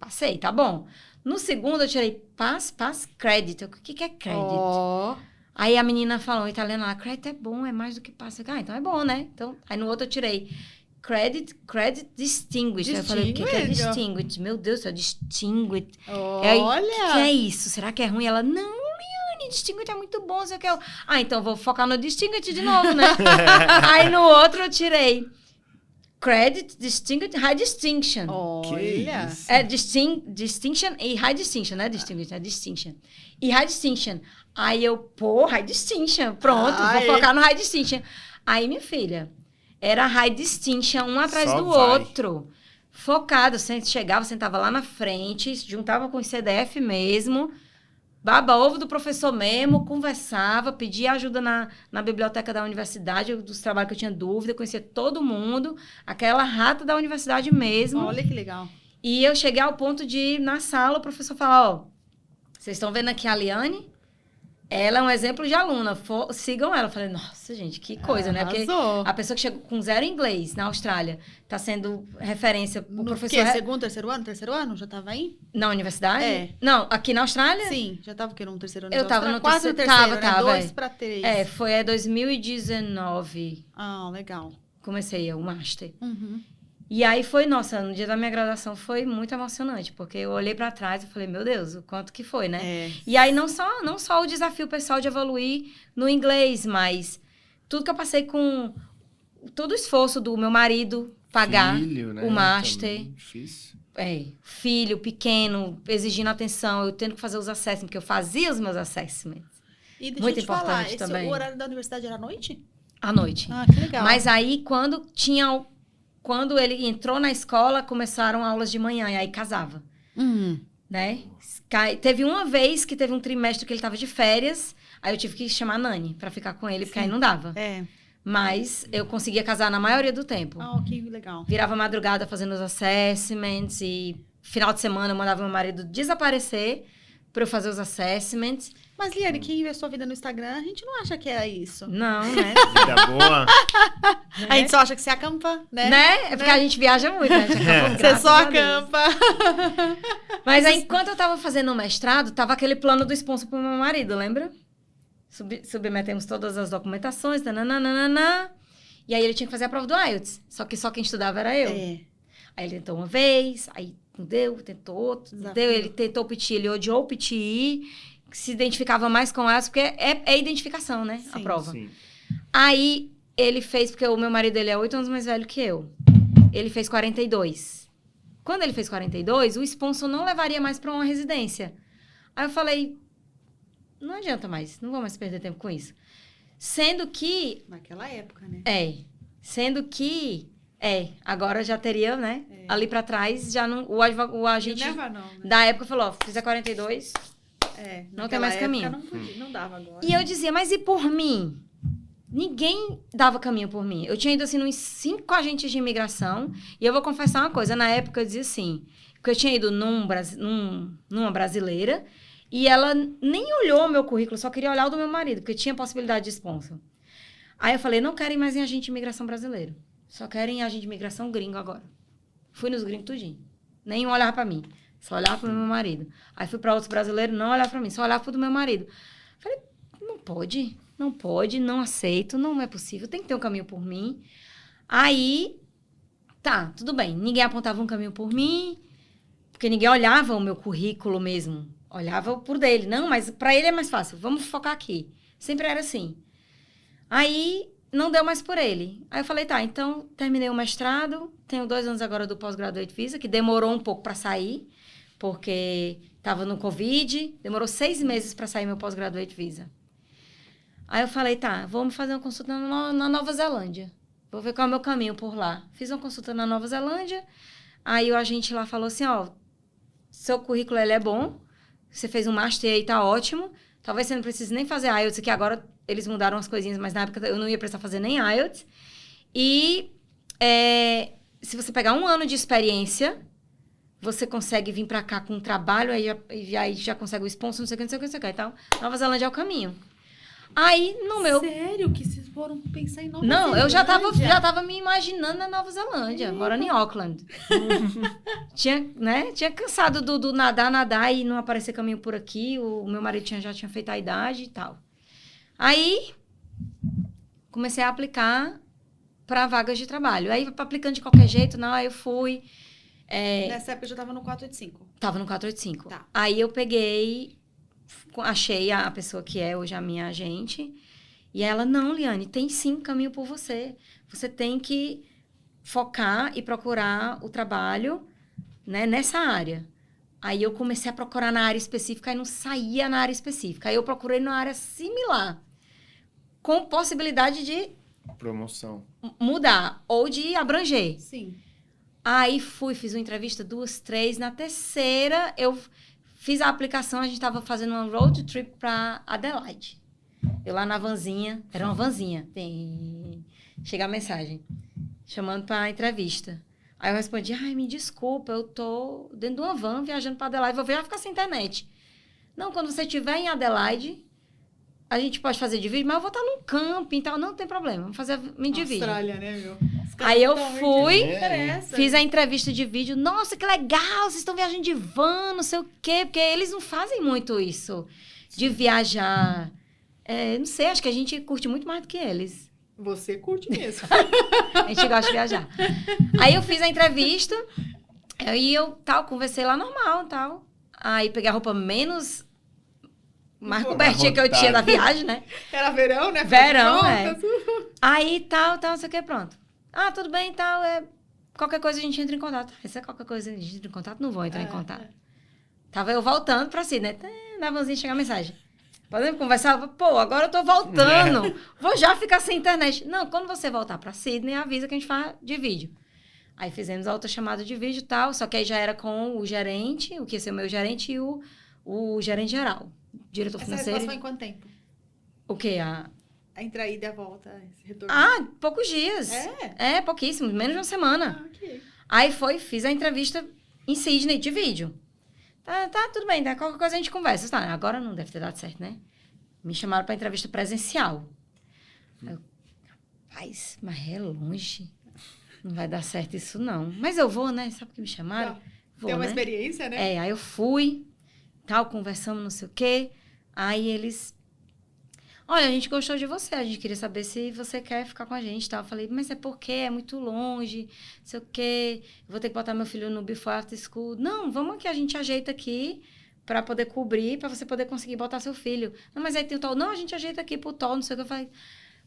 Passei, tá bom. No segundo, eu tirei pass, credit. O que é credit? Oh. Aí a menina falou, italiana lá, credit é bom, é mais do que pass. Então é bom, né? Então, aí no outro eu tirei credit distinguished. Eu falei, o que é distinguished? Meu Deus, é distinguished. Olha! O que é isso? Será que é ruim? Ela, não, Liane, distinguished é muito bom. Você quer... então vou focar no distinguished de novo, né? Aí no outro eu tirei credit, distinguished, high distinction. Olha! É distinction e high distinction, né? Distinguished, é distinction. E high distinction. Aí eu, high distinction. Pronto, vou focar no high distinction. Aí, minha filha, era high distinction, um atrás do outro. Focado. Você chegava, sentava lá na frente, juntava com o CDF mesmo, baba-ovo do professor mesmo, conversava, pedia ajuda na biblioteca da universidade, dos trabalhos que eu tinha dúvida, conhecia todo mundo, aquela rata da universidade mesmo. Olha que legal. E eu cheguei ao ponto de ir na sala, o professor falar, vocês estão vendo aqui a Liane? Ela é um exemplo de aluna. Sigam ela. Eu falei, nossa, gente, que coisa, né? Porque a pessoa que chegou com 0 inglês na Austrália tá sendo referência. O professor. Quê? Segundo, terceiro ano? Já tava aí? Na universidade? É. Não, aqui na Austrália? Sim, já tava o quê? No terceiro ano? Eu tava no quase terceiro. no terceiro, Tava, né? 2 pra 3. Foi 2019. Ah, legal. Comecei o Master. Uhum. E aí foi, nossa, no dia da minha graduação foi muito emocionante, porque eu olhei pra trás e falei, meu Deus, o quanto que foi, né? É. E aí não só o desafio pessoal de evoluir no inglês, mas tudo que eu passei com todo o esforço do meu marido pagar Filho, né? o Master. Também, difícil. Filho pequeno, exigindo atenção, eu tendo que fazer os assessments, porque eu fazia os meus assessments. E deixa Muito eu te falar, importante também. o horário da universidade era à noite? À noite. Ah, que legal. Mas aí, quando ele entrou na escola, começaram aulas de manhã, e aí casava, né? Teve uma vez que teve um trimestre que ele tava de férias, aí eu tive que chamar a Nani pra ficar com ele, porque aí não dava. É. Mas eu conseguia casar na maioria do tempo. Ah, que legal. Virava madrugada fazendo os assessments e final de semana eu mandava meu marido desaparecer pra eu fazer os assessments. Mas, Liane, quem vê sua vida no Instagram, a gente não acha que é isso. Não, né? Vida boa. A gente só acha que você acampa, né? É porque a gente viaja muito, né? A gente acampa, Você graças só a Deus. acampa. Mas aí, enquanto eu tava fazendo o mestrado, tava aquele plano do sponsor pro meu marido, lembra? Submetemos todas as documentações, nananana. E aí ele tinha que fazer a prova do IELTS. Só que só quem estudava era eu. É. Aí ele tentou uma vez, aí não deu, tentou outro, não deu. Ele tentou o PTI, ele odiou o PTI, que se identificava mais com elas, porque é identificação, né? Sim. A prova. Sim. Aí ele fez, porque o meu marido ele é 8 anos mais velho que eu. Ele fez 42. Quando ele fez 42, o sponsor não levaria mais para uma residência. Aí eu falei, não adianta mais, não vou mais perder tempo com isso. Sendo que... Naquela época, né? Agora já teria, né? Ali para trás, já não... O agente Never know, né? da época falou, ó, fizer 42, não tem mais caminho. Não podia, não dava agora. E eu dizia, mas e por mim? Ninguém dava caminho por mim. Eu tinha ido, assim, nos 5 agentes de imigração. E eu vou confessar uma coisa. Na época, eu dizia assim... Porque eu tinha ido numa brasileira. E ela nem olhou o meu currículo. Só queria olhar o do meu marido. Porque tinha possibilidade de sponsor. Aí eu falei, não quero ir mais em agente de imigração brasileiro. Só quero ir em agente de imigração gringo agora. Fui nos gringos tudinho. Nenhum olhava pra mim. Só olhava pro meu marido. Aí fui pra outros brasileiros, não olhava pra mim. Só olhava pro do meu marido. Falei, não pode... Não pode, não aceito, não é possível, tem que ter um caminho por mim. Aí, tá, tudo bem. Ninguém apontava um caminho por mim, porque ninguém olhava o meu currículo mesmo. Olhava por dele. Não, mas pra ele é mais fácil, vamos focar aqui. Sempre era assim. Aí, não deu mais por ele. Aí eu falei, tá, então terminei o mestrado, tenho 2 anos agora do Postgraduate Visa, que demorou um pouco pra sair, porque tava no Covid, demorou 6 meses pra sair meu Postgraduate Visa. Aí eu falei, tá, vamos fazer uma consulta na Nova Zelândia. Vou ver qual é o meu caminho por lá. Fiz uma consulta na Nova Zelândia. Aí o agente lá falou assim, ó, seu currículo ele é bom, você fez um master aí, tá ótimo. Talvez você não precise nem fazer IELTS, que agora eles mudaram as coisinhas, mas na época eu não ia precisar fazer nem IELTS. E se você pegar 1 ano de experiência, você consegue vir pra cá com um trabalho, aí já consegue o sponsor, não sei o que, não sei o que. Então, Nova Zelândia é o caminho. Aí, no meu... Sério? Que vocês foram pensar em Nova Não, Zelândia? eu já tava me imaginando na Nova Zelândia, morando em Auckland. Tinha cansado do nadar e não aparecer caminho por aqui. O meu marido já tinha feito a idade e tal. Aí, comecei a aplicar para vagas de trabalho. Aí, aplicando de qualquer jeito, não, aí eu fui... Nessa época eu já tava no 485. Tava no 485. Tá. Aí eu peguei... Achei a pessoa que é hoje a minha agente. E ela, não, Liane, tem sim caminho por você. Você tem que focar e procurar o trabalho, né, nessa área. Aí eu comecei a procurar na área específica e não saía na área específica. Aí eu procurei na área similar, com possibilidade de... Promoção. Mudar ou de abranger. Sim. Aí fiz uma entrevista 2, 3. Na terceira, eu... Fiz a aplicação, a gente estava fazendo uma road trip para Adelaide. Eu lá na vanzinha, era uma vanzinha. Chega a mensagem, chamando para entrevista. Aí eu respondi, me desculpa, eu tô dentro de uma van viajando para Adelaide, vou ficar sem internet. Não, quando você estiver em Adelaide, a gente pode fazer de vídeo, mas eu vou estar num camping e tal, não tem problema, vamos fazer de vídeo. Austrália, né, meu? Aí eu fui, Interessa. fiz a entrevista de vídeo, nossa, que legal, vocês estão viajando de van, não sei o quê, porque eles não fazem muito isso, de viajar. Não sei, acho que a gente curte muito mais do que eles. Você curte mesmo. A gente gosta de viajar. Aí eu fiz a entrevista, aí eu conversei lá normal e tal. Aí peguei a roupa mais cobertinha que eu tinha da viagem, né? Era verão, né? Verão, Pronto. Aí tal, não sei o que, pronto. Ah, tudo bem e tal, qualquer coisa a gente entra em contato. Se é qualquer coisa a gente entra em contato, não vou entrar em contato. Tava eu voltando pra si, né? Na vanzinha chegar a mensagem. Podemos conversar? Pô, agora eu tô voltando. Vou já ficar sem internet. Não, quando você voltar pra Sydney, avisa que a gente faz de vídeo. Aí fizemos a outra chamada de vídeo e tal, só que aí já era com o gerente, o que ia ser o meu gerente e o gerente geral, diretor Essa financeiro. resposta foi em quanto tempo? O quê? A entrada e a volta, esse retorno. Poucos dias. Pouquíssimo, menos de uma semana. Ok. Aí fiz a entrevista em Sydney de vídeo. Tá, tudo bem, qualquer coisa a gente conversa. Tá, agora não deve ter dado certo, né? Me chamaram pra entrevista presencial. Rapaz, mas é longe. Não vai dar certo isso, não. Mas eu vou, né? Sabe que me chamaram? Vou, Tem uma né? experiência, né? Aí eu fui, conversamos, não sei o quê. Aí eles... Olha, a gente gostou de você, a gente queria saber se você quer ficar com a gente e tal. Eu falei, mas é porque é muito longe, não sei o quê. Eu vou ter que botar meu filho no Before After School. Não, vamos que a gente ajeita aqui pra poder cobrir, pra você poder conseguir botar seu filho. Não, mas aí tem o TOL. Não, a gente ajeita aqui pro TOL, não sei o que. Eu falei,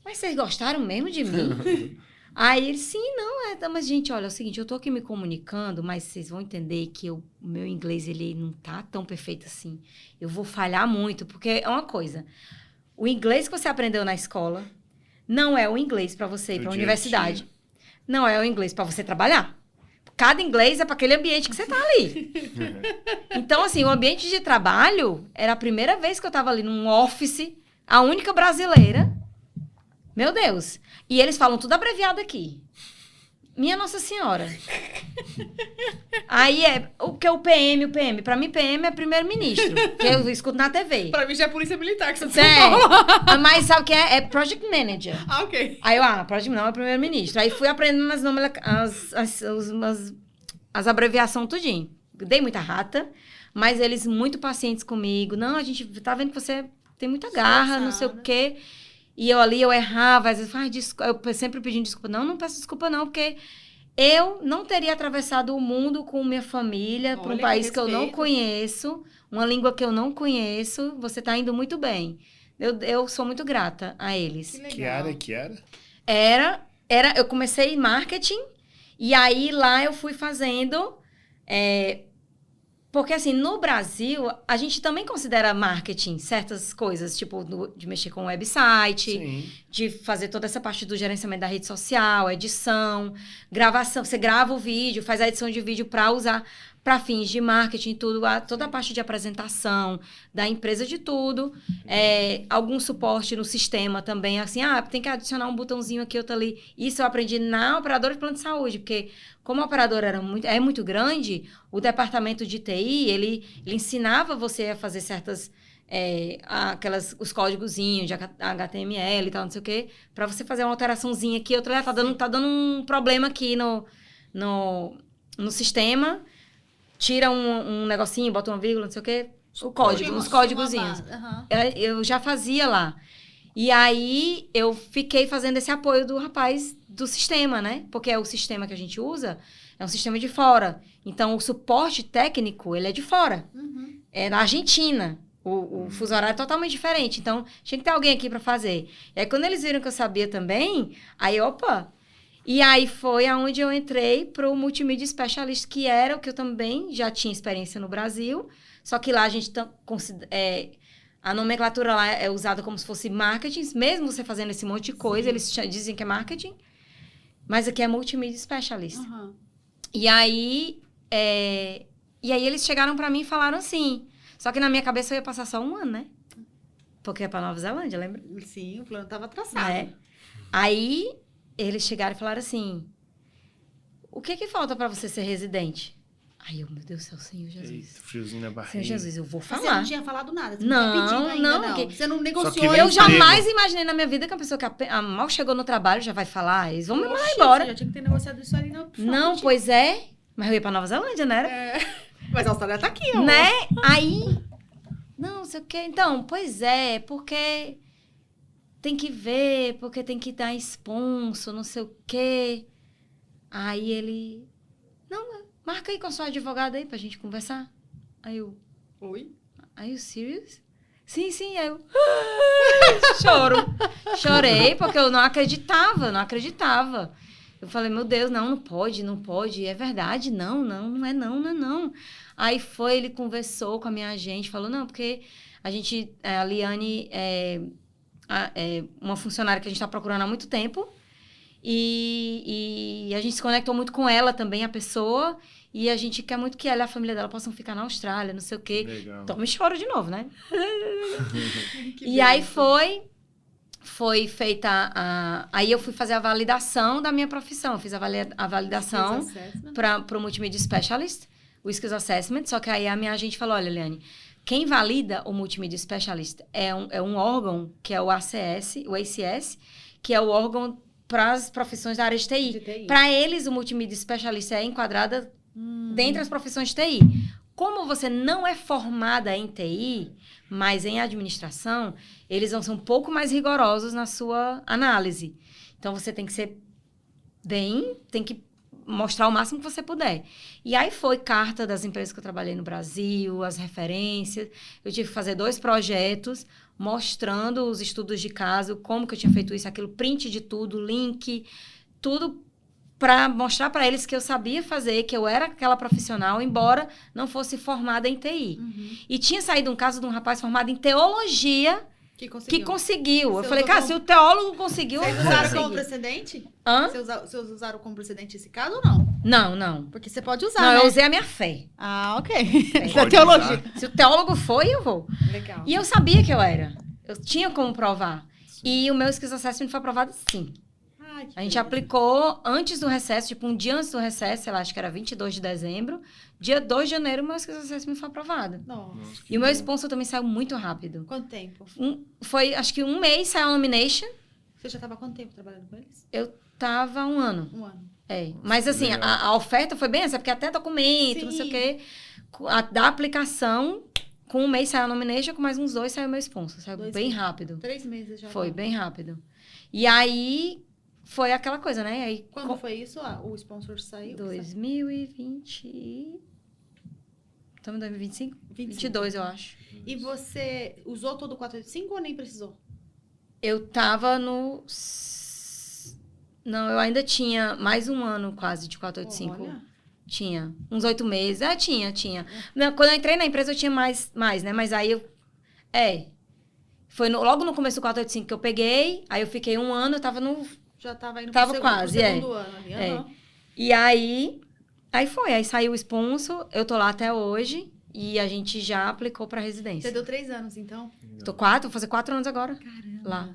mas vocês gostaram mesmo de mim? Aí eles, sim, não, mas gente, olha, é o seguinte, eu tô aqui me comunicando, mas vocês vão entender que o meu inglês, ele não tá tão perfeito assim. Eu vou falhar muito, porque é uma coisa... O inglês que você aprendeu na escola não é o inglês para você ir para a universidade. Não é o inglês para você trabalhar. Cada inglês é para aquele ambiente que você tá ali. Então, assim, o ambiente de trabalho era a primeira vez que eu tava ali num office, a única brasileira. Meu Deus. E eles falam tudo abreviado aqui. Minha Nossa Senhora. Aí o que é o PM? Pra mim, PM é primeiro-ministro, que eu escuto na TV. Pra mim já é polícia militar, que você falou. Mas sabe o que é? É Project Manager. Ok. Aí eu, Project não, é primeiro-ministro. Aí fui aprendendo as abreviações tudinho. Dei muita rata, mas eles muito pacientes comigo. Não, a gente tá vendo que você tem muita garra, não sei o quê. E eu errava, às vezes, eu sempre pedindo desculpa. Não peço desculpa não, porque eu não teria atravessado o mundo com minha família, para um país que eu não conheço, uma língua que eu não conheço. Você tá indo muito bem. Eu sou muito grata a eles. Que área que era? Eu comecei em marketing, e aí lá eu fui fazendo... Porque, assim, no Brasil, a gente também considera marketing certas coisas, tipo, de mexer com o website, Sim. de fazer toda essa parte do gerenciamento da rede social, edição, gravação. Você grava o vídeo, faz a edição de vídeo para usar para fins de marketing, tudo, toda a parte de apresentação da empresa, de tudo. Algum suporte no sistema também, assim, tem que adicionar um botãozinho aqui, outro ali. Isso eu aprendi na operadora de plano de saúde, porque como a operadora é muito grande, o departamento de TI, ele ensinava você a fazer certas... os códigozinhos de HTML e tal, não sei o quê, para você fazer uma alteraçãozinha aqui, outra, tá dando um problema aqui no sistema, tira um negocinho, bota uma vírgula, não sei o quê, os códigozinhos. Uhum. Eu já fazia lá. E aí, eu fiquei fazendo esse apoio do rapaz do sistema, né? Porque o sistema que a gente usa é um sistema de fora. Então, o suporte técnico, ele é de fora. Uhum. É na Argentina. O fuso horário é totalmente diferente. Então, tinha que ter alguém aqui para fazer. E aí, quando eles viram que eu sabia também, aí, opa... E aí, foi aonde eu entrei para o Multimedia Specialist, que era o que eu também já tinha experiência no Brasil. Só que lá a gente... A nomenclatura lá é usada como se fosse marketing. Mesmo você fazendo esse monte de coisa, eles dizem que é marketing. Mas aqui é Multimedia Specialist. Uhum. E aí eles chegaram para mim e falaram assim... Só que na minha cabeça eu ia passar só um ano, né? Porque é pra Nova Zelândia, lembra? Sim, o plano tava traçado. Aí, eles chegaram e falaram assim... O que falta pra você ser residente? Aí eu, meu Deus do céu, Senhor Jesus. Eita, friozinho na barriga. Senhor Jesus, eu vou Mas você falar. não tinha falado nada? Você Não, tinha pedido ainda, não, não. que- Você não Só negociou. que Eu emprego. jamais imaginei na minha vida que a pessoa que mal chegou no trabalho já vai falar, eles vão me mandar embora. Você já tinha que ter negociado isso ali na Não, frente. pois é. Mas eu ia pra Nova Zelândia, né? Mas a Austrália tá aqui, ó. Né? Aí, não sei o quê. Então, pois é, porque tem que ver, porque tem que dar sponsor, não sei o quê. Aí ele, não, marca aí com a sua advogada aí pra gente conversar. Aí eu, Oi? are you serious? Sim, aí eu, choro. Chorei porque eu não acreditava. Eu falei, meu Deus, não pode. É verdade, não é não. Aí foi, ele conversou com a minha agente, falou, não, porque a Liane é uma funcionária que a gente está procurando há muito tempo e a gente se conectou muito com ela também, a pessoa, e a gente quer muito que ela e a família dela possam ficar na Austrália, não sei o quê. Legal. Então me choro de novo, né? Que E aí bênção. foi feita aí eu fui fazer a validação da minha profissão. Eu fiz a validação Skills assessment. para o Multimedia Specialist, o Skills Assessment, só que aí a minha agente falou, olha, Eliane, quem valida o Multimedia Specialist é um órgão, que é o ACS, que é o órgão para as profissões da área de TI. De TI. Para eles, o Multimedia Specialist é enquadrada dentre as profissões de TI. Como você não é formada em TI, mas em administração, eles vão ser um pouco mais rigorosos na sua análise. Então, você tem que ser tem que mostrar o máximo que você puder. E aí foi carta das empresas que eu trabalhei no Brasil, as referências. Eu tive que fazer 2 projetos mostrando os estudos de caso, como que eu tinha feito isso, aquilo, print de tudo, link, tudo para mostrar para eles que eu sabia fazer, que eu era aquela profissional, embora não fosse formada em TI. E tinha saído um caso de um rapaz formado em teologia Que que conseguiu. conseguiu. Eu Você falei, usou cara, como- se o teólogo conseguiu, eu Vocês vou usaram como conseguir. precedente? Hã? Vocês usaram como precedente esse caso ou não? Não. Porque você pode usar, Não, né? eu usei a minha fé. Ah, ok. Pode Da teologia. usar. Se o teólogo foi, eu vou. Legal. E eu sabia que eu era. Eu tinha como provar. E o meu Skills Assessment foi aprovado sim. Ai, que A gente beleza. aplicou antes do recesso, tipo um dia antes do recesso, sei lá, acho que era 22 de dezembro. Dia 2 de janeiro, o meu Skills Assessment foi aprovado. Nossa. Nossa, que E o meu bom. sponsor também saiu muito rápido. Quanto tempo? Foi, acho que um mês saiu a nomination. Você já estava há quanto tempo trabalhando com eles? Eu tava 1 ano. Um ano. É. Mas assim, legal. a oferta foi bem essa, porque até documento, não sei o Sim. quê. Da aplicação, com um mês saiu a nomination, com mais uns 2 saiu o meu sponsor. Saiu 2 bem meses. rápido. 3 meses já. Foi tá. bem rápido. E aí, foi aquela coisa, né? Aí, Quando foi isso? O sponsor saiu? 2020... Estamos em 2025? 22, eu acho. E você usou todo o 485 ou nem precisou? Eu tava no... Não, eu ainda tinha mais um ano quase de 485. Olha. Tinha. Uns 8 meses. Tinha. Quando eu entrei na empresa, eu tinha mais, né? Mas aí eu... Foi logo no começo do 485 que eu peguei. Aí eu fiquei 1 ano, eu tava no... Já estava indo Tava pro quase, segundo ano ali. É. aham. E aí foi. Aí saiu o sponsor. Eu tô lá até hoje. E a gente já aplicou pra Você residência. deu 3 anos, então? Vou fazer 4 anos agora. Caramba. Lá.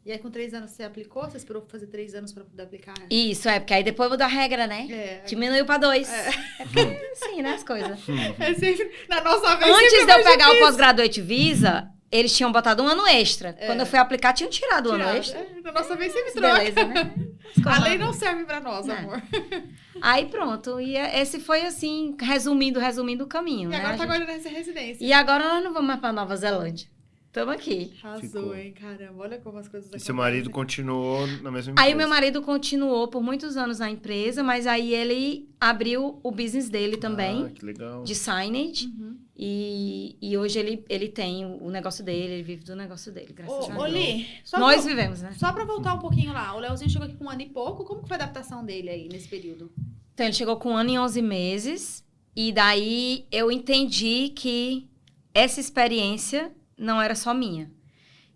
E aí, com 3 anos, você aplicou? Você esperou fazer 3 anos pra poder aplicar? Isso, porque aí depois mudou a regra, né? É. Diminuiu pra 2. É porque, assim, né, as coisas. É sempre... Na nossa vez, Antes sempre de eu mais pegar o difícil. Postgraduate Visa, eles tinham botado 1 ano extra. Quando eu fui aplicar, tinham tirado o ano Tirado. extra. Na nossa vez, sempre troca. Beleza, né? A lei não serve pra nós, Não. amor. Aí pronto. E esse foi, assim, resumindo o caminho, E né? agora A tá gente- guardando essa residência. E agora nós não vamos mais pra Nova Zelândia. Estamos aqui. Arrasou, Ficou. hein? Caramba, olha como as coisas E seu marido continuou na mesma empresa? Aí o meu marido continuou por muitos anos na empresa, mas aí ele abriu o business dele também, Ah, que legal. de signage. Uhum. E hoje ele tem o negócio dele, ele vive do negócio dele, graças a Deus. Ô, Li, só Nós pra, vivemos, né? só pra voltar um pouquinho lá. O Leozinho chegou aqui com 1 ano e pouco. Como que foi a adaptação dele aí, nesse período? Então, ele chegou com 1 ano e 11 meses. E daí eu entendi que essa experiência não era só minha.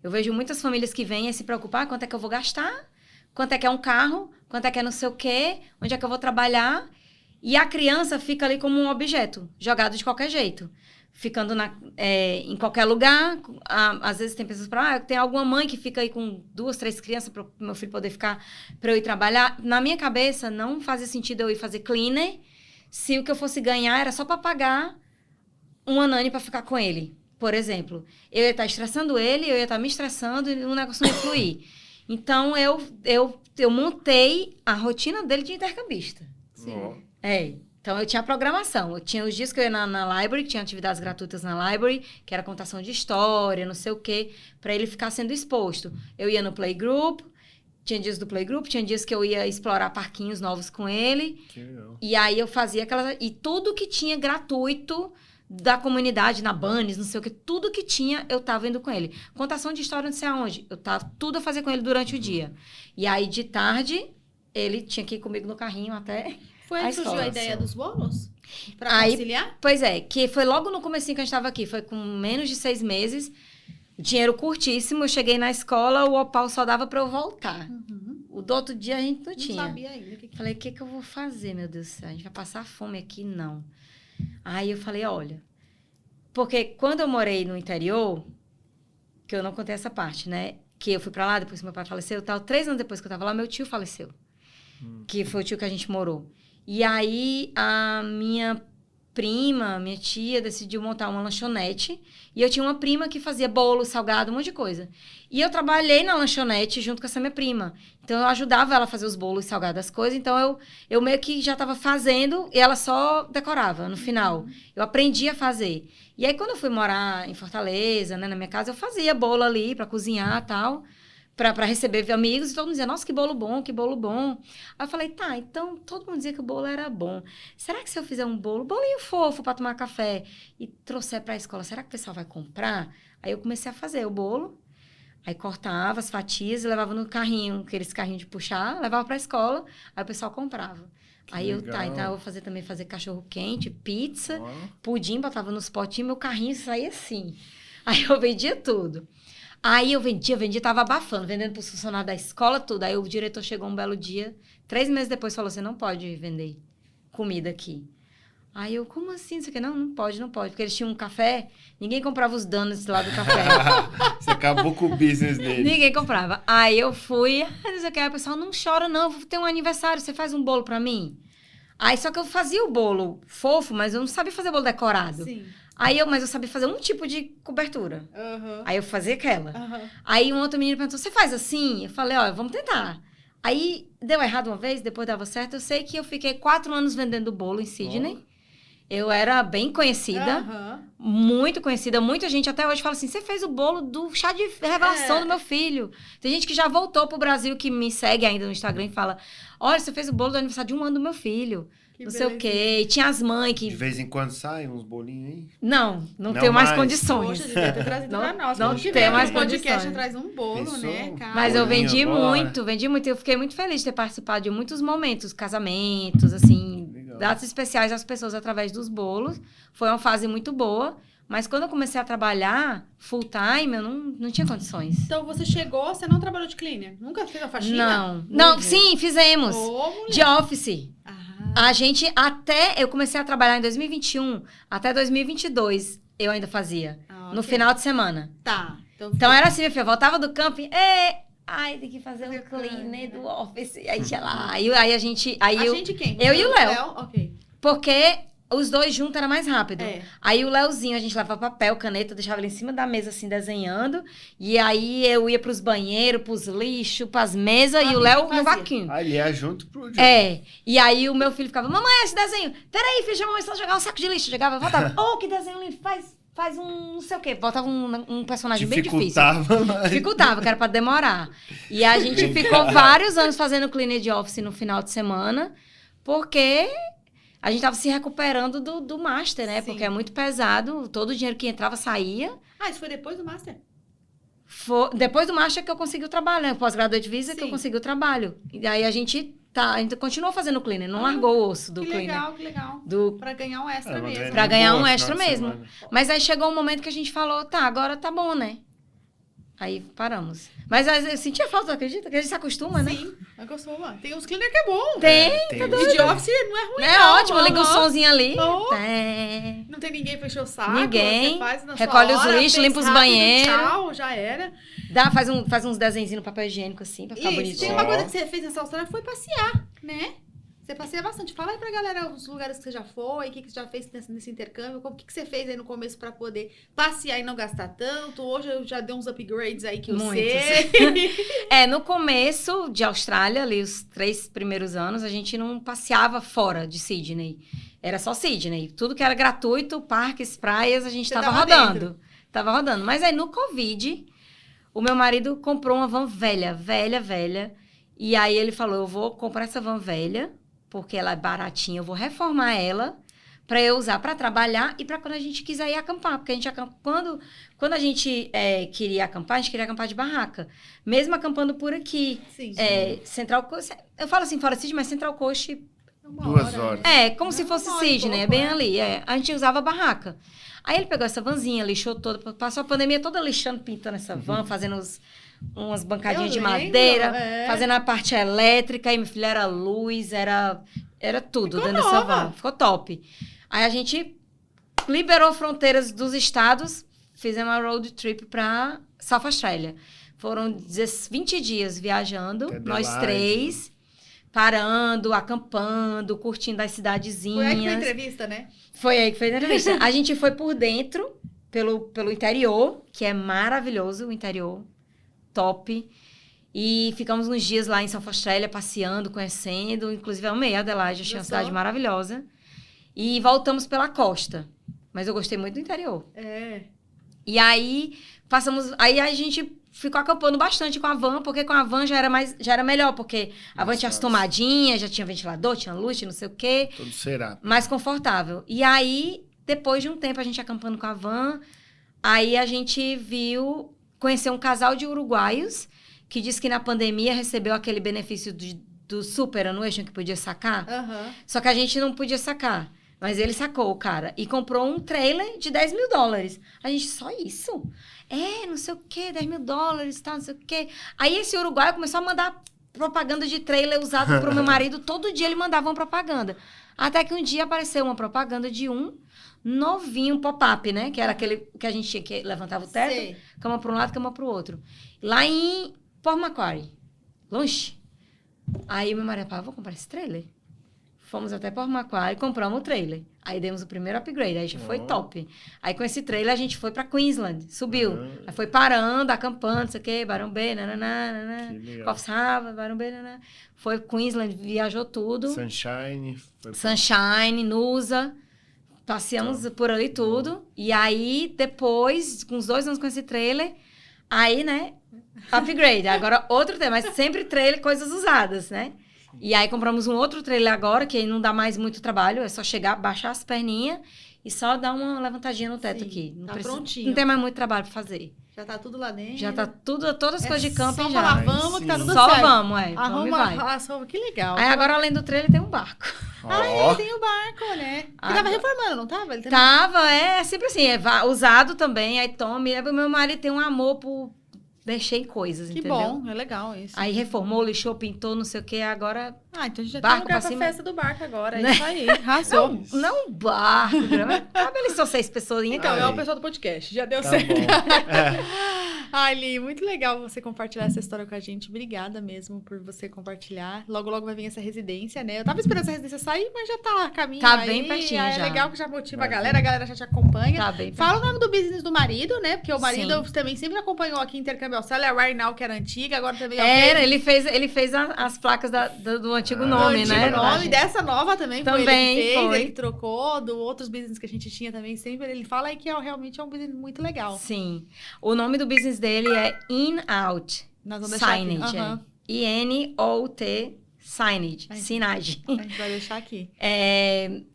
Eu vejo muitas famílias que vêm e se preocupar, quanto é que eu vou gastar? Quanto é que é um carro? Quanto é que é não sei o quê? Onde é que eu vou trabalhar? E a criança fica ali como um objeto, jogado de qualquer jeito. Ficando em qualquer lugar. Às vezes tem pessoas para tem alguma mãe que fica aí com 2, 3 crianças para o meu filho poder ficar, para eu ir trabalhar. Na minha cabeça, não fazia sentido eu ir fazer cleaner se o que eu fosse ganhar era só para pagar uma nani para ficar com ele, por exemplo. Eu ia estar estressando ele, eu ia estar me estressando e o negócio não ia fluir. Então, eu montei a rotina dele de intercambista. Sim. Então, eu tinha a programação. Eu tinha os dias que eu ia na library, que tinha atividades gratuitas na library, que era contação de história, não sei o quê, para ele ficar sendo exposto. Eu ia no playgroup, tinha dias do playgroup, tinha dias que eu ia explorar parquinhos novos com ele. Que legal. E aí, eu fazia aquelas... E tudo que tinha gratuito da comunidade, na Bunnies, não sei o quê, tudo que tinha, eu tava indo com ele. Contação de história, não sei aonde. Eu tava tudo a fazer com ele durante o dia. E aí, de tarde, ele tinha que ir comigo no carrinho até... Foi aí que surgiu a ideia dos bolos? Pra Aí, conciliar? Pois é, que foi logo no comecinho que a gente estava aqui. Foi com menos de 6 meses. Dinheiro curtíssimo. Eu cheguei na escola, o Opal só dava para eu voltar. O do outro dia a gente não tinha. Não sabia ainda. Falei, o que eu vou fazer, meu Deus do céu? A gente vai passar fome aqui? Não. Aí eu falei, olha... Porque quando eu morei no interior, que eu não contei essa parte, né? Que eu fui para lá, depois que meu pai faleceu, 3 anos depois que eu estava lá, meu tio faleceu. Que foi o tio que a gente morou. E aí, a minha prima, minha tia, decidiu montar uma lanchonete. E eu tinha uma prima que fazia bolo, salgado, um monte de coisa. E eu trabalhei na lanchonete junto com essa minha prima. Então, eu ajudava ela a fazer os bolos, salgados, as coisas. Então, eu meio que já estava fazendo e ela só decorava no final. Eu aprendi a fazer. E aí, quando eu fui morar em Fortaleza, né, na minha casa, eu fazia bolo ali para cozinhar e tal. Para receber amigos, e todo mundo dizia, nossa, que bolo bom, que bolo bom. Aí eu falei, tá, então todo mundo dizia que o bolo era bom. Será que se eu fizer um bolinho fofo para tomar café e trouxer para a escola, será que o pessoal vai comprar? Aí eu comecei a fazer o bolo, aí cortava as fatias e levava no carrinho, aqueles carrinhos de puxar, levava para a escola, aí o pessoal comprava. Aí eu, tá, então eu vou fazer cachorro quente, pizza, pudim, botava nos potinhos, meu carrinho saía assim. Aí eu vendia tudo. Aí eu vendia, tava abafando, vendendo para os funcionários da escola, tudo. Aí o diretor chegou um belo dia, 3 meses depois, falou, você não pode vender comida aqui. Aí eu, como assim? Isso aqui? Não pode. Porque eles tinham um café, ninguém comprava os donuts lá do café. Você acabou com o business dele. Ninguém comprava. Aí eu fui, aí o pessoal, não chora não, vou ter um aniversário, você faz um bolo para mim? Aí só que eu fazia o bolo fofo, mas eu não sabia fazer bolo decorado. Sim. Mas eu sabia fazer um tipo de cobertura. Aí eu fazia aquela. Aí um outro menino perguntou, você faz assim? Eu falei, ó, vamos tentar. Aí deu errado uma vez, depois dava certo. Eu sei que eu fiquei 4 anos vendendo bolo em Sydney. Eu era bem conhecida, muito conhecida. Muita gente até hoje fala assim, você fez o bolo do chá de revelação do meu filho. Tem gente que já voltou pro Brasil, que me segue ainda no Instagram e fala, olha, você fez o bolo do aniversário de 1 ano do meu filho. Que não sei o quê. E tinha as mães que... De vez em quando saem uns bolinhos aí? Não tenho mais condições. Poxa, devia ter trazido pra nós. Não tenho mais condições. podcast traz um bolo, né, cara? Mas eu vendi muito. Eu fiquei muito feliz de ter participado de muitos momentos, casamentos, assim, datas especiais às pessoas através dos bolos. Foi uma fase muito boa. Mas quando eu comecei a trabalhar full time, eu não tinha condições. Então, você chegou, você não trabalhou de cleaner? Nunca fez a faxina? Não, sim, fizemos. De office. A gente até... Eu comecei a trabalhar em 2021, até 2022 eu ainda fazia. No final de semana. Tá. Então era assim, minha filha, eu voltava do camping, tem que fazer o cleaner do office. Aí tinha lá. Aí a gente... Quem? Eu e o Léo. Ok. Porque... Os dois juntos era mais rápido. Aí o Léozinho, a gente levava papel, caneta, deixava ele em cima da mesa, assim, desenhando. E aí eu ia pros banheiros, pros lixos, pras mesas, e o Léo no vaquinho. Ele ia junto pro jogo. E aí o meu filho ficava, mamãe, esse desenho. Peraí, filho, chama a mãe, só jogar um saco de lixo. Chegava, voltava. Que desenho lindo, faz um não sei o quê. Botava um personagem bem difícil. Dificultava, que era pra demorar. E a gente ficou vários anos fazendo cleaner de office no final de semana, porque... A gente tava se recuperando do Master, né? Sim. Porque é muito pesado. Todo o dinheiro que entrava, saía. Isso foi depois do Master? Depois do Master que eu consegui o trabalho, né? Pós-graduate visa que eu consegui o trabalho. E aí a gente continuou fazendo cleaner. Não largou o osso do cleaner. Que legal. Pra ganhar um extra mesmo. Pra ganhar um extra mesmo. Mas aí chegou um momento que a gente falou, agora tá bom, né? Aí paramos. Mas eu sentia falta, acredita? Que a gente se acostuma, né? Sim, acostuma. Tem uns cleaner que é bom. Tem. E de office não é ruim, É ótimo, liga o somzinho ali. Não tem ninguém pra encher o saco. Ninguém. Você faz na recolhe sua hora, os lixos, limpa os banheiros. Tchau, já era. Faz uns desenhinhos no papel higiênico, assim, pra ficar bonitinho. Tem uma coisa que você fez nessa Austrália, foi passear, né? Você passeia bastante. Fala aí pra galera os lugares que você já foi, o que você já fez nesse intercâmbio, o que você fez aí no começo pra poder passear e não gastar tanto. Hoje eu já dei uns upgrades aí que eu sei. No começo de Austrália, ali os 3 primeiros anos, a gente não passeava fora de Sydney. Era só Sydney. Tudo que era gratuito, parques, praias, a gente tava rodando. Tava rodando. Mas aí no Covid, o meu marido comprou uma van velha. E aí ele falou, eu vou comprar essa van velha, porque ela é baratinha, eu vou reformar ela para eu usar para trabalhar e para quando a gente quiser ir acampar. Porque a gente quando a gente queria acampar, a gente queria acampar de barraca. Mesmo acampando por aqui. Sim. Central Coast, eu falo assim, fora Sydney, mas Central Coast... 2 horas. Como se fosse Sydney, é bem ali. A gente usava barraca. Aí ele pegou essa vanzinha, lixou toda, passou a pandemia toda lixando, pintando essa van, fazendo umas bancadinhas de madeira, fazendo a parte elétrica, e meu filho era luz, era tudo Ficou dentro dessa van. Ficou top. Aí a gente liberou fronteiras dos estados, fizemos uma road trip pra South Australia. Foram 20 dias viajando, nós 3, parando, acampando, curtindo as cidadezinhas. Foi aí que foi a entrevista, né? Foi aí que foi a entrevista. A gente foi por dentro, pelo interior, que é maravilhoso o interior, top. E ficamos uns dias lá em South Australia, passeando, conhecendo. Inclusive, eu amei Adelaide, achei uma cidade maravilhosa. E voltamos pela costa. Mas eu gostei muito do interior. E aí, aí a gente ficou acampando bastante com a van, porque com a van já era melhor, porque a van tinha as tomadinhas, já tinha ventilador, tinha luz, tinha não sei o quê. Todo será. Mais confortável. E aí, depois de um tempo, a gente acampando com a van, aí a gente conheceu um casal de uruguaios, que disse que na pandemia recebeu aquele benefício do Superannuation que podia sacar. Só que a gente não podia sacar. Mas ele sacou, cara, e comprou um trailer de $10 mil. A gente, só isso? Não sei o quê, $10 mil, tá, não sei o quê. Aí esse uruguaio começou a mandar propaganda de trailer usado pro meu marido. Todo dia ele mandava uma propaganda. Até que um dia apareceu uma propaganda de um novinho pop-up, né? Que era aquele que a gente tinha que levantava o teto, cama para um lado, cama para o outro. Lá em Port Macquarie, longe. Aí meu marido falou, vou comprar esse trailer. Fomos até Port Macquarie e compramos o trailer. Aí demos o primeiro upgrade, aí já foi top. Aí com esse trailer a gente foi pra Queensland, subiu. Aí foi parando, acampando, não sei o quê, Byron Bay, Coffs Harbour, Byron Bay, Foi Queensland, viajou tudo. Sunshine, Noosa. Passeamos por ali tudo. E aí, depois, com uns 2 anos com esse trailer, aí, né, upgrade. Agora, outro tema, mas sempre trailer, coisas usadas, né? E aí compramos um outro trailer agora, que aí não dá mais muito trabalho, é só chegar, baixar as perninhas e só dar uma levantadinha no teto aqui. Não prontinho. Não tem mais muito trabalho pra fazer. Já tá tudo lá dentro. Já tá tudo, todas as coisas de camping só já. Falar, vamos que tá tudo só certo. Vamos, Arruma, vamos e vai. Que legal. Aí agora, além do trailer, tem um barco. Tem o barco, né? Que tava reformando, não tava? Ele também... Tava, sempre assim, usado também, aí toma. Meu marido tem um amor por mexer em coisas, entendeu? Que bom, é legal isso. Aí reformou, lixou, pintou, não sei o que, agora... então a gente já tem lugar pra festa do barco agora, é isso aí, arrasou. Não um barco, cabe ali só 6 pessoas. Então, é o pessoal do podcast, já deu certo. Ai, Li, muito legal você compartilhar essa história com a gente. Obrigada mesmo por você compartilhar. Logo, logo vai vir essa residência, né? Eu tava esperando essa residência sair, mas já tá a caminho Tá aí. bem pertinho já. É legal que já motiva a galera já te acompanha. Tá bem pertinho. Fala o nome do business do marido, né? Porque o marido também sempre acompanhou aqui Intercâmbio Austrália, a Right Now, que era antiga, agora também... ele fez as placas do antigo nome, né? O nome dessa nova também foi ele que fez, foi. ele que trocou, do outros business que a gente tinha também, sempre ele fala aí que realmente é um business muito legal. Sim. O nome do business dele é In-Out Signage. I-N-O-T Signage. Signage. A gente vai deixar aqui.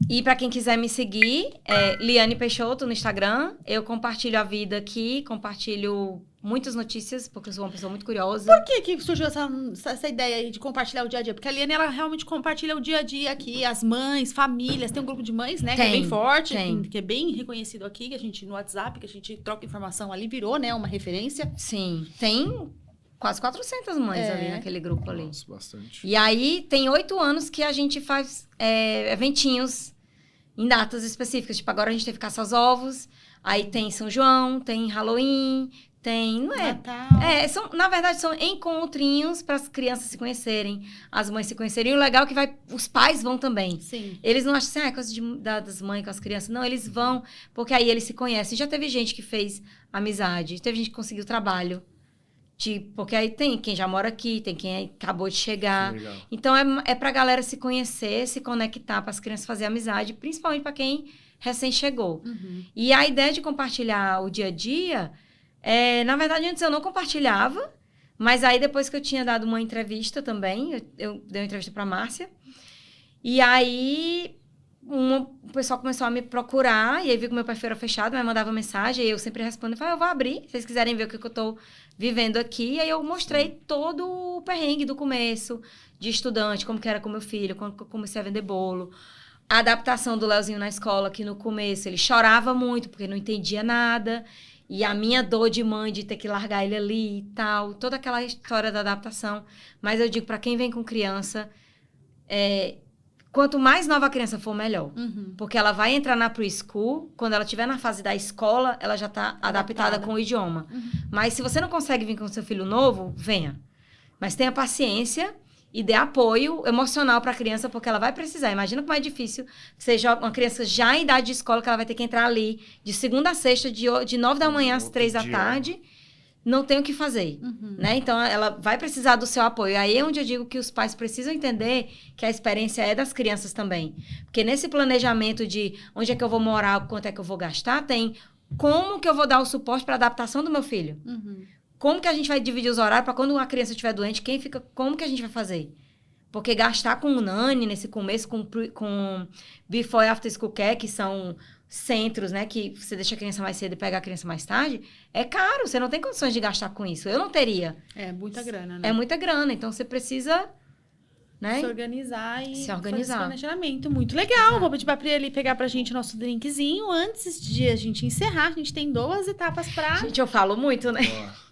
E para quem quiser me seguir, Liane Peixoto no Instagram. Eu compartilho a vida aqui, compartilho muitas notícias, porque eu sou uma pessoa muito curiosa. Por que surgiu essa ideia aí de compartilhar o dia a dia? Porque a Liane, ela realmente compartilha o dia a dia aqui, as mães, famílias. Tem um grupo de mães, né? Que é bem forte, que é bem reconhecido aqui, que a gente, no WhatsApp, que a gente troca informação ali, virou, né? Uma referência. Sim, tem quase 400 mães ali naquele grupo ali. Nossa, bastante. E aí, tem 8 anos que a gente faz eventinhos em datas específicas. Tipo, agora a gente teve caça aos ovos, aí tem São João, tem Halloween, Tem, não é? Natal. Na verdade, são encontrinhos para as crianças se conhecerem, as mães se conhecerem. E o legal é que os pais vão também. Sim. Eles não acham assim, é coisa das mães com as crianças. Não, eles vão, porque aí eles se conhecem. Já teve gente que fez amizade, teve gente que conseguiu trabalho. Porque aí tem quem já mora aqui, tem quem acabou de chegar. Legal. Então, é pra galera se conhecer, se conectar, para as crianças fazerem amizade, principalmente para quem recém chegou. Uhum. E a ideia de compartilhar o dia a dia, na verdade, antes eu não compartilhava, mas aí depois que eu tinha dado uma entrevista também, eu dei uma entrevista para Márcia, e aí o pessoal começou a me procurar, e aí vi que o meu perfil era fechado, mas mandava mensagem, e eu sempre respondo, eu falei, eu vou abrir, se vocês quiserem ver o que eu tô vivendo aqui, e aí eu mostrei todo o perrengue do começo, de estudante, como que era com meu filho, quando eu comecei a vender bolo, a adaptação do Leozinho na escola, que no começo ele chorava muito, porque não entendia nada, e a minha dor de mãe de ter que largar ele ali e tal, toda aquela história da adaptação. Mas eu digo, para quem vem com criança, quanto mais nova a criança for, melhor. Uhum. Porque ela vai entrar na preschool, quando ela estiver na fase da escola, ela já está adaptada com o idioma. Uhum. Mas se você não consegue vir com seu filho novo, venha. Mas tenha paciência e dê apoio emocional para a criança, porque ela vai precisar. Imagina como é difícil seja uma criança já em idade de escola, que ela vai ter que entrar ali de segunda a sexta, de 9 da manhã às 3 da tarde, não tem o que fazer, né? Então, ela vai precisar do seu apoio. Aí é onde eu digo que os pais precisam entender que a experiência é das crianças também. Porque nesse planejamento de onde é que eu vou morar, quanto é que eu vou gastar, tem como que eu vou dar o suporte para a adaptação do meu filho. Uhum. Como que a gente vai dividir os horários para quando a criança estiver doente, como que a gente vai fazer? Porque gastar com o Nani nesse começo, com Before e After School Care, que são centros, né, que você deixa a criança mais cedo e pega a criança mais tarde, é caro, você não tem condições de gastar com isso. Eu não teria. É muita grana, né? É muita grana, então você precisa, né? Se organizar e Se fazer organizar. esse planejamento. Muito legal. Exato. Vou pedir pra Pri ali pegar pra gente o nosso drinkzinho. Antes de a gente encerrar, a gente tem 2 etapas pra... Gente, eu falo muito, né?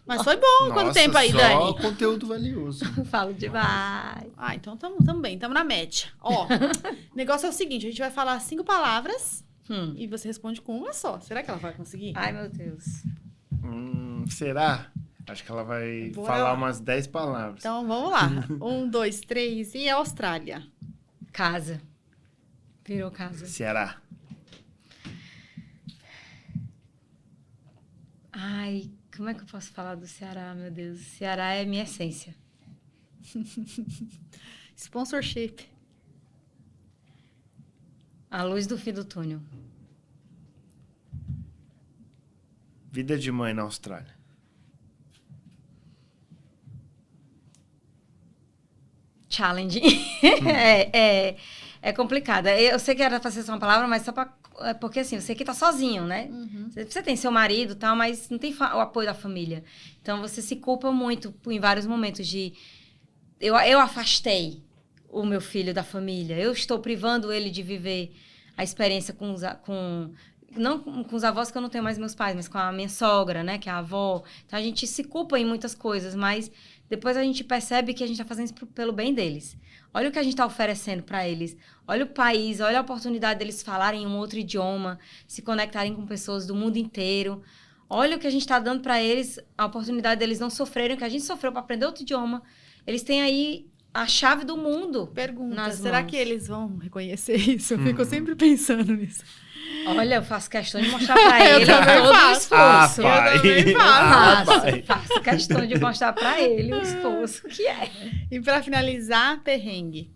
Mas foi bom. Quanto Nossa, tempo aí, só Dani? conteúdo valioso. Eu falo demais. Ah, então tamo bem. Tamo na média. Ó, o negócio é o seguinte. A gente vai falar 5 palavras e você responde com uma só. Será que ela vai conseguir? Ai, meu Deus. Será? Acho que ela vai Bora falar lá. umas 10 palavras. Então, vamos lá. 1, 2, 3 e Austrália. Casa. Virou casa. Ceará. Ai, como é que eu posso falar do Ceará, meu Deus? O Ceará é minha essência. Sponsorship. A luz do fim do túnel. Vida de mãe na Austrália. Challenge. É complicado. Eu sei que era pra ser só uma palavra, mas só pra... Porque assim, você aqui tá sozinho, né? Você tem seu marido e tal, mas não tem o apoio da família. Então, você se culpa muito em vários momentos de... Eu afastei o meu filho da família. Eu estou privando ele de viver a experiência não com os avós, que eu não tenho mais meus pais, mas com a minha sogra, né? Que é a avó. Então, a gente se culpa em muitas coisas, mas depois a gente percebe que a gente tá fazendo isso pelo bem deles. Olha o que a gente tá oferecendo para eles. Olha o país, olha a oportunidade deles falarem um outro idioma, se conectarem com pessoas do mundo inteiro. Olha o que a gente tá dando para eles, a oportunidade deles não sofrerem o que a gente sofreu para aprender outro idioma. Eles têm aí a chave do mundo. Pergunta, nas será mãos. que eles vão reconhecer isso? Eu fico sempre pensando nisso. Olha, eu faço questão de mostrar para Eu ele também todo o faço. esforço. Eu também faço. Faço questão de mostrar para ele o esforço que é. E pra finalizar, perrengue.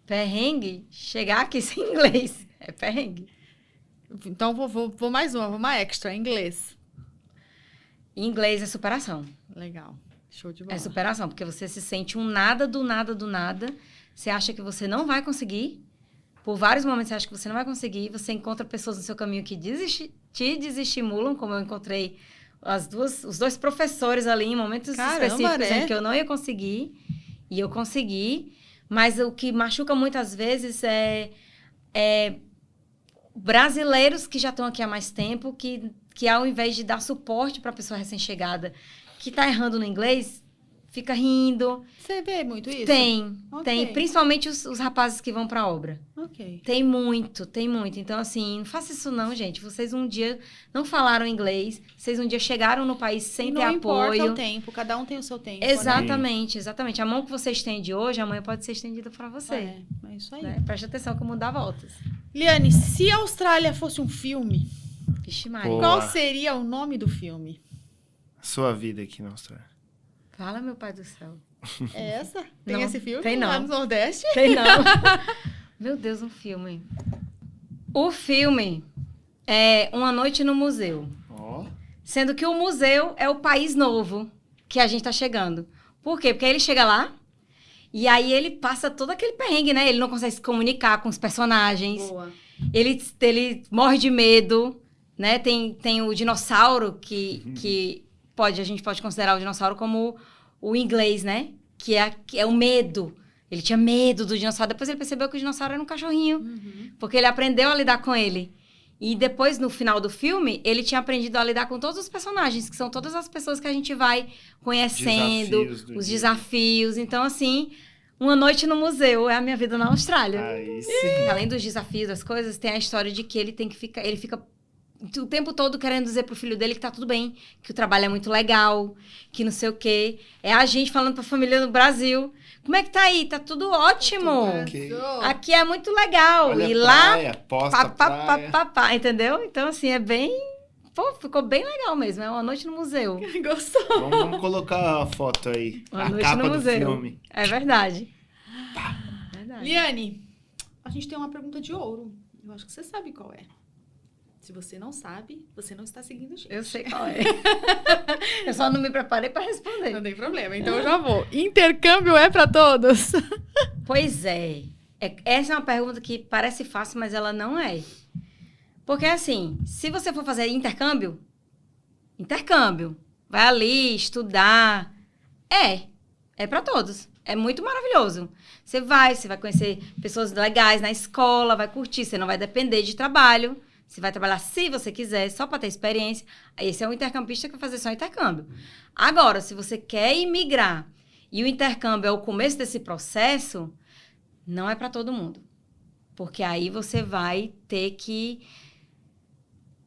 Perrengue, chegar aqui sem inglês. É perrengue. Então, vou mais uma extra, em inglês. Em inglês é superação. Legal. Show de bola. É superação, porque você se sente um nada do nada do nada. Você acha que você não vai conseguir. Por vários momentos você acha que você não vai conseguir. Você encontra pessoas no seu caminho que te desestimulam, como eu encontrei os 2 professores ali em momentos específicos em que eu não ia conseguir. E eu consegui. Mas o que machuca muitas vezes é brasileiros que já estão aqui há mais tempo, que ao invés de dar suporte para a pessoa recém-chegada que está errando no inglês, fica rindo. Você vê muito isso? Tem, Ok. tem. Principalmente os rapazes que vão pra obra. Ok. Tem muito, tem muito. Então, assim, não faça isso não, gente. Vocês um dia não falaram inglês, vocês um dia chegaram no país sem ter Não importa apoio. o tempo, cada um tem o seu tempo. né? Exatamente, exatamente. A mão que você estende hoje, amanhã pode ser estendida pra você. É isso aí. Né? Preste atenção que o mundo dá voltas. Liane, se a Austrália fosse um filme, Vixe Maria. Boa. qual seria o nome do filme? Sua vida aqui na Austrália. Fala, meu pai do céu. É essa? Tem Não, esse filme tem lá não. no Nordeste? Tem não. Meu Deus, um filme. O filme é Uma Noite no Museu. Ó. Sendo que o museu é o país novo que a gente tá chegando. Por quê? Porque aí ele chega lá e aí ele passa todo aquele perrengue, né? Ele não consegue se comunicar com os personagens. Boa. Ele morre de medo, né? Tem o dinossauro que a gente pode considerar o dinossauro como o inglês, né? Que é o medo. Ele tinha medo do dinossauro. Depois ele percebeu que o dinossauro era um cachorrinho. Porque ele aprendeu a lidar com ele. E depois, no final do filme, ele tinha aprendido a lidar com todos os personagens, que são todas as pessoas que a gente vai conhecendo, Desafios do os dia. desafios. Então, assim, Uma Noite no Museu é a minha vida na Austrália. Aí sim. Além dos desafios, das coisas, tem a história de que ele fica o tempo todo querendo dizer pro filho dele que tá tudo bem, que o trabalho é muito legal, que não sei o quê. É a gente falando pra família no Brasil. Como é que tá aí? Tá tudo ótimo. Ok. Aqui é muito legal. Olha E a lá, praia, posta praia. entendeu? Então, assim, é bem... Pô, ficou bem legal mesmo. É Uma Noite no Museu. Gostou? Vamos colocar a foto aí. Uma a Noite capa no do Museu. filme. É verdade. Verdade. Liane, a gente tem uma pergunta de ouro. Eu acho que você sabe qual é. Se você não sabe, você não está seguindo a gente. Eu sei qual é. Eu só não me preparei pra responder. Não tem problema, então eu já vou. Intercâmbio é pra todos? Pois é. Essa é uma pergunta que parece fácil, mas ela não é. Porque, assim, se você for fazer intercâmbio, vai ali estudar, é para todos. É muito maravilhoso. Você vai conhecer pessoas legais na escola, vai curtir, você não vai depender de trabalho. Você vai trabalhar se você quiser, só para ter experiência. Esse é um intercambista que vai fazer só intercâmbio. Agora, se você quer imigrar e o intercâmbio é o começo desse processo, não é para todo mundo. Porque aí você vai ter que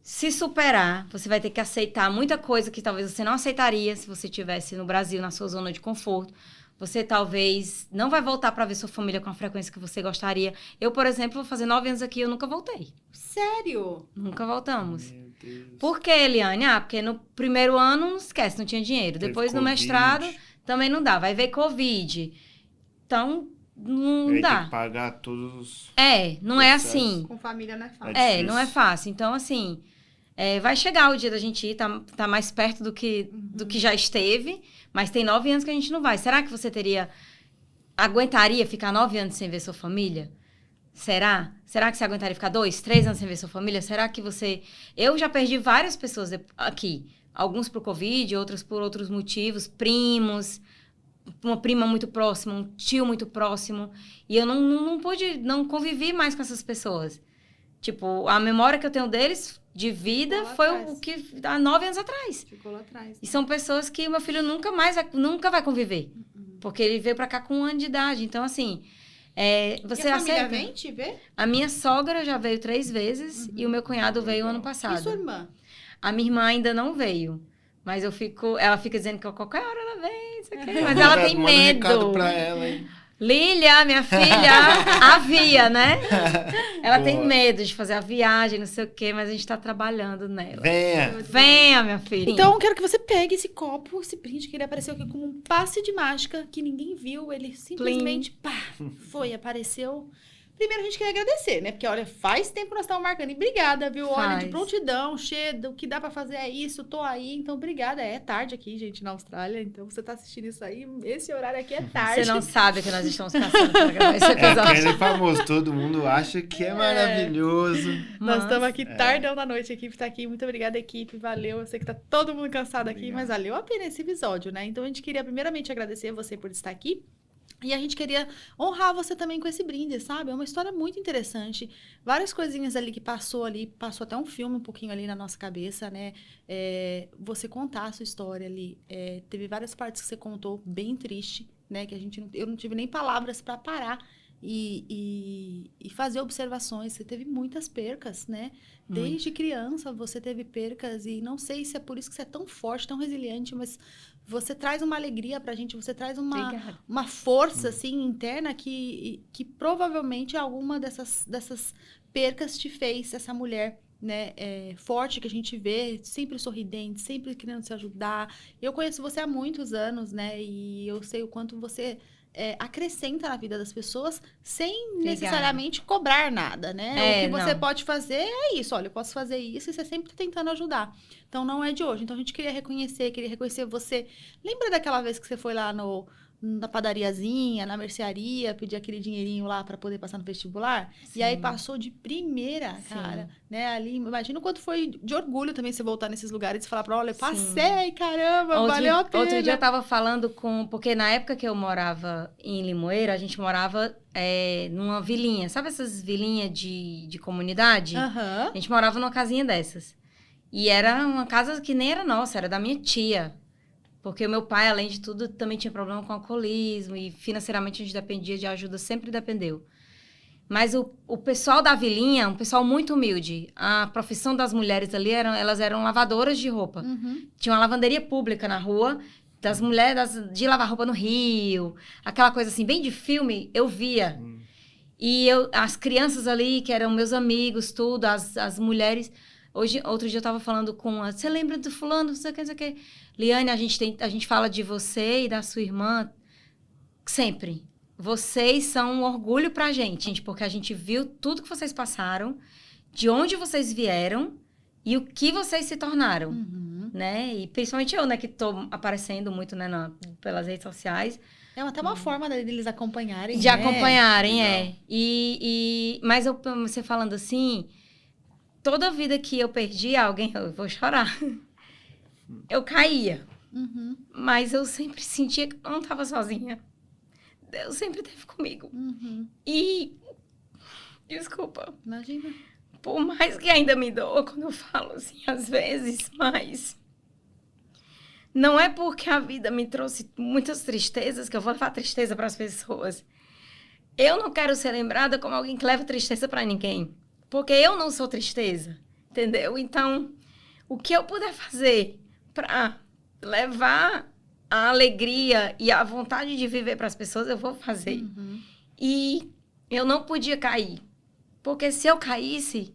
se superar, você vai ter que aceitar muita coisa que talvez você não aceitaria se você estivesse no Brasil, na sua zona de conforto. Você talvez não vai voltar para ver sua família com a frequência que você gostaria. Eu, por exemplo, vou fazer 9 anos aqui e eu nunca voltei. Sério? Nunca voltamos. Meu Deus. Por que, Eliane? Porque no primeiro ano, não esquece, não tinha dinheiro. Teve Depois, no Covid. mestrado, também não dá. Vai ver Covid. Então, não Aí tem dá. que pagar todos os... Não é processo. assim. Com família não é fácil. É difícil. Não é fácil. Então, assim, vai chegar o dia da gente ir, tá mais perto do que já esteve, mas tem 9 anos que a gente não vai. Será que você aguentaria ficar 9 anos sem ver sua família? Será? Será que você aguentaria ficar 2, 3 anos sem ver sua família? Será que você... Eu já perdi várias pessoas aqui. Alguns por Covid, outras por outros motivos. Primos, uma prima muito próxima, um tio muito próximo. E eu não convivi mais com essas pessoas. Tipo, a memória que eu tenho deles de vida Ficou lá foi atrás. o que há 9 anos atrás. Ficou lá atrás. E são pessoas que o meu filho nunca vai conviver. Porque ele veio pra cá com 1 ano de idade. Então, assim, você e a família aceita? vem te ver? A minha sogra já veio 3 vezes e o meu cunhado veio ano E passado. sua irmã? A minha irmã ainda não veio. Mas ela fica dizendo que a qualquer hora ela vem, isso aqui. Mas ela tem Manda um recado medo. pra ela, hein? Lília, minha filha, havia, né? Ela tem Boa. medo de fazer a viagem, não sei o quê, mas a gente tá trabalhando nela. Venha. Venha, minha filha. Então, quero que você pegue esse copo, esse brinde que ele apareceu aqui como um passe de mágica que ninguém viu. Ele simplesmente, apareceu. Primeiro, a gente quer agradecer, né? Porque, olha, faz tempo que nós estamos marcando. E obrigada, viu? Olha, de Faz. prontidão, cheio, o que dá pra fazer é isso, tô aí. Então, obrigada. É tarde aqui, gente, na Austrália. Então, você tá assistindo isso aí, esse horário aqui é tarde. Você não sabe que nós estamos passando pra gravar esse É episódio. aquele famoso, todo mundo acha que é maravilhoso. Nós Mas- estamos aqui tardão da noite, a equipe tá aqui. Muito obrigada, equipe. Valeu. Eu sei que tá todo mundo cansado aqui, Obrigado. mas valeu a pena esse episódio, né? Então, a gente queria primeiramente agradecer você por estar aqui. E a gente queria honrar você também com esse brinde, sabe? É uma história muito interessante. Várias coisinhas ali que passou até um filme um pouquinho ali na nossa cabeça, né? Você contar a sua história ali. Teve várias partes que você contou bem triste, né? Que eu não tive nem palavras para parar e fazer observações. Você teve muitas percas, né? Desde criança você teve percas e não sei se é por isso que você é tão forte, tão resiliente, mas você traz uma alegria pra gente, você traz uma força, assim, interna que provavelmente alguma dessas percas te fez essa mulher, né, forte que a gente vê, sempre sorridente, sempre querendo se ajudar. Eu conheço você há muitos anos, né, e eu sei o quanto você acrescenta na vida das pessoas sem necessariamente cobrar nada, né? O que você pode fazer é isso. Olha, eu posso fazer isso e você sempre tá tentando ajudar. Então, não é de hoje. Então, a gente queria reconhecer você. Lembra daquela vez que você foi lá na padariazinha, na mercearia, pedir aquele dinheirinho lá para poder passar no vestibular? Sim. E aí passou de primeira, cara, né? Ali, imagina o quanto foi de orgulho também você voltar nesses lugares e falar pra olha, eu passei, caramba, valeu a pena. Outro dia eu tava falando porque na época que eu morava em Limoeiro, a gente morava numa vilinha, sabe essas vilinhas de comunidade? Uhum. A gente morava numa casinha dessas. E era uma casa que nem era nossa, era da minha tia. Porque o meu pai, além de tudo, também tinha problema com alcoolismo e financeiramente a gente dependia de ajuda, sempre dependeu. Mas o pessoal da vilinha, um pessoal muito humilde. A profissão das mulheres ali, elas eram lavadoras de roupa. Uhum. Tinha uma lavanderia pública na rua, das mulheres de lavar roupa no Rio. Aquela coisa assim, bem de filme, eu via. E as crianças ali, que eram meus amigos, tudo, as mulheres... Outro dia eu tava falando com você lembra do fulano, não sei o que, não sei o que. Liane, a gente fala de você e da sua irmã sempre. Vocês são um orgulho pra gente, porque a gente viu tudo que vocês passaram, de onde vocês vieram e o que vocês se tornaram, né? E principalmente eu, né, que tô aparecendo muito, né, pelas redes sociais. É até uma forma deles acompanharem, de acompanharem, mas você falando assim... Toda vida que eu perdi alguém, eu vou chorar. Eu caía. Mas eu sempre sentia que eu não estava sozinha. Deus sempre esteve comigo. E, desculpa. Imagina. Por mais que ainda me doa quando eu falo assim, às vezes, mas... Não é porque a vida me trouxe muitas tristezas que eu vou levar tristeza para as pessoas. Eu não quero ser lembrada como alguém que leva tristeza para ninguém. Porque eu não sou tristeza, entendeu? Então, o que eu puder fazer para levar a alegria e a vontade de viver para as pessoas, eu vou fazer. E eu não podia cair. Porque se eu caísse,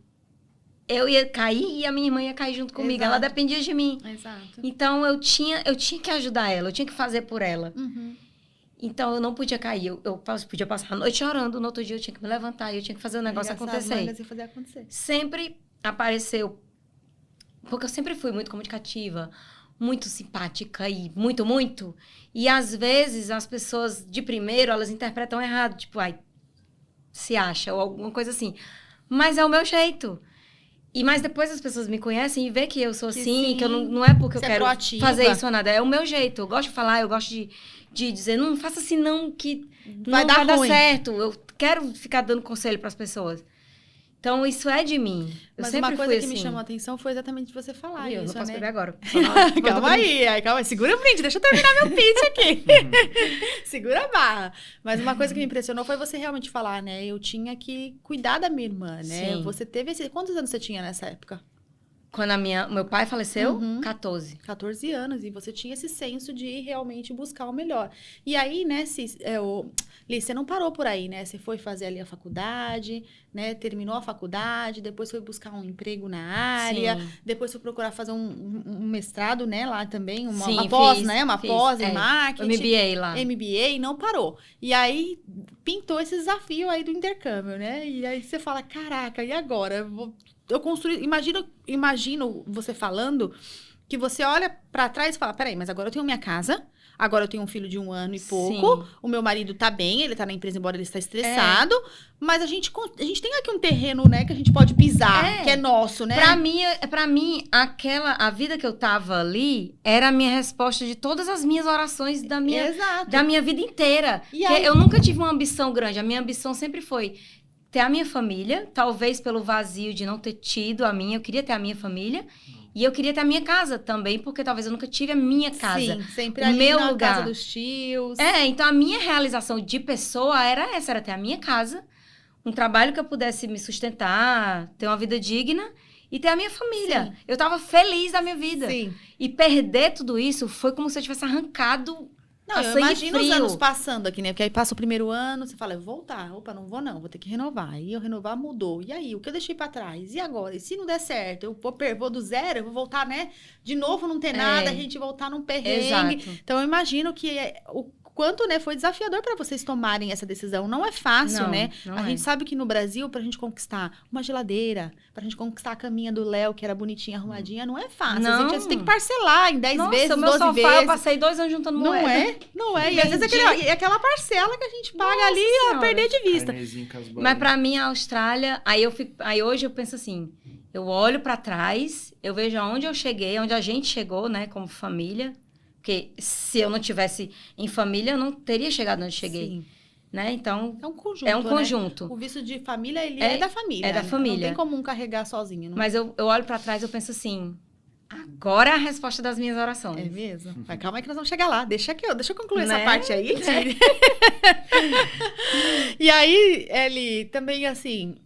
eu ia cair e a minha irmã ia cair junto comigo. Exato. Ela dependia de mim. Exato. Então, eu tinha que ajudar ela, eu tinha que fazer por ela. Então, eu não podia cair. Eu podia passar a noite chorando. No outro dia, eu tinha que me levantar. Eu tinha que fazer o negócio acontecer. Sempre apareceu... Porque eu sempre fui muito comunicativa, muito simpática e muito, muito. E, às vezes, as pessoas, de primeiro, elas interpretam errado. Tipo, se acha, ou alguma coisa assim. Mas é o meu jeito. Mas depois as pessoas me conhecem e vê que eu sou assim, que eu não é porque eu quero fazer isso ou nada. É o meu jeito. Eu gosto de falar, eu gosto de dizer, não faça assim não, que vai não vai dar ruim. certo. Eu quero ficar dando conselho para as pessoas. Então, isso é de mim. Mas uma coisa que me chamou a atenção foi exatamente você falar isso, eu não posso beber agora. Calma aí. Segura o brinde, deixa eu terminar meu pitch aqui. Segura a barra. Mas uma coisa que me impressionou foi você realmente falar, né? Eu tinha que cuidar da minha irmã, né? Sim. Você teve quantos anos você tinha nessa época? Quando meu pai faleceu, 14. 14 anos. E você tinha esse senso de realmente buscar o melhor. E aí, né, Liz, você não parou por aí, né? Você foi fazer ali a faculdade, né? Terminou a faculdade, depois foi buscar um emprego na área, depois foi procurar fazer um mestrado, né? Lá também, uma pós, né? Uma pós em marketing. MBA lá. MBA, e não parou. E aí, pintou esse desafio aí do intercâmbio, né? E aí você fala, caraca, e agora? Eu construí... Imagino você falando que você olha pra trás e fala, peraí, mas agora eu tenho minha casa, agora eu tenho um filho de 1 ano e pouco, o meu marido tá bem, ele tá na empresa, embora ele está estressado, mas a gente tem aqui um terreno, né, que a gente pode pisar, que é nosso, né? Pra mim, a vida que eu tava ali era a minha resposta de todas as minhas orações da minha vida inteira. E aí, eu nunca tive uma ambição grande, a minha ambição sempre foi ter a minha família, talvez pelo vazio de não ter tido a minha, eu queria ter a minha família. E eu queria ter a minha casa também, porque talvez eu nunca tive a minha casa. Sim, sempre ali na casa dos tios. Então a minha realização de pessoa era essa, era ter a minha casa, um trabalho que eu pudesse me sustentar, ter uma vida digna e ter a minha família. Sim. Eu tava feliz da minha vida. Sim. E perder tudo isso foi como se eu tivesse arrancado a eu sangue imagino frio. os anos passando aqui, né? Porque aí passa o primeiro ano, você fala, eu vou voltar. Opa, não vou não, vou ter que renovar. Aí eu renovar, mudou. E aí, o que eu deixei pra trás? E agora? E se não der certo? Eu vou do zero, eu vou voltar, né? De novo não ter nada, a gente voltar num perrengue. Exato. Então, eu imagino que o quanto, né, foi desafiador para vocês tomarem essa decisão. Não é fácil, né? A gente sabe que no Brasil, pra gente conquistar uma geladeira, pra gente conquistar a caminha do Léo, que era bonitinha, arrumadinha, não é fácil. Não. A gente tem que parcelar em 10 vezes, 12 meu sofá, vezes. eu passei 2 anos juntando moeda. Não é. E às vezes é aquela parcela que a gente paga ali a perder de vista. Mas pra mim, a Austrália... Aí hoje eu penso assim, eu olho pra trás, eu vejo aonde eu cheguei, onde a gente chegou, né, como família. Porque se eu não tivesse em família, eu não teria chegado onde cheguei. Sim. Né? Então, é um conjunto. Né? O visto de família, ele é da família. É da família. Não tem como um carregar sozinho. Não? Mas eu olho pra trás e eu penso assim, agora é a resposta das minhas orações. É mesmo? Mas calma aí que nós vamos chegar lá. Deixa eu concluir essa parte aí. E aí, Eli, também assim...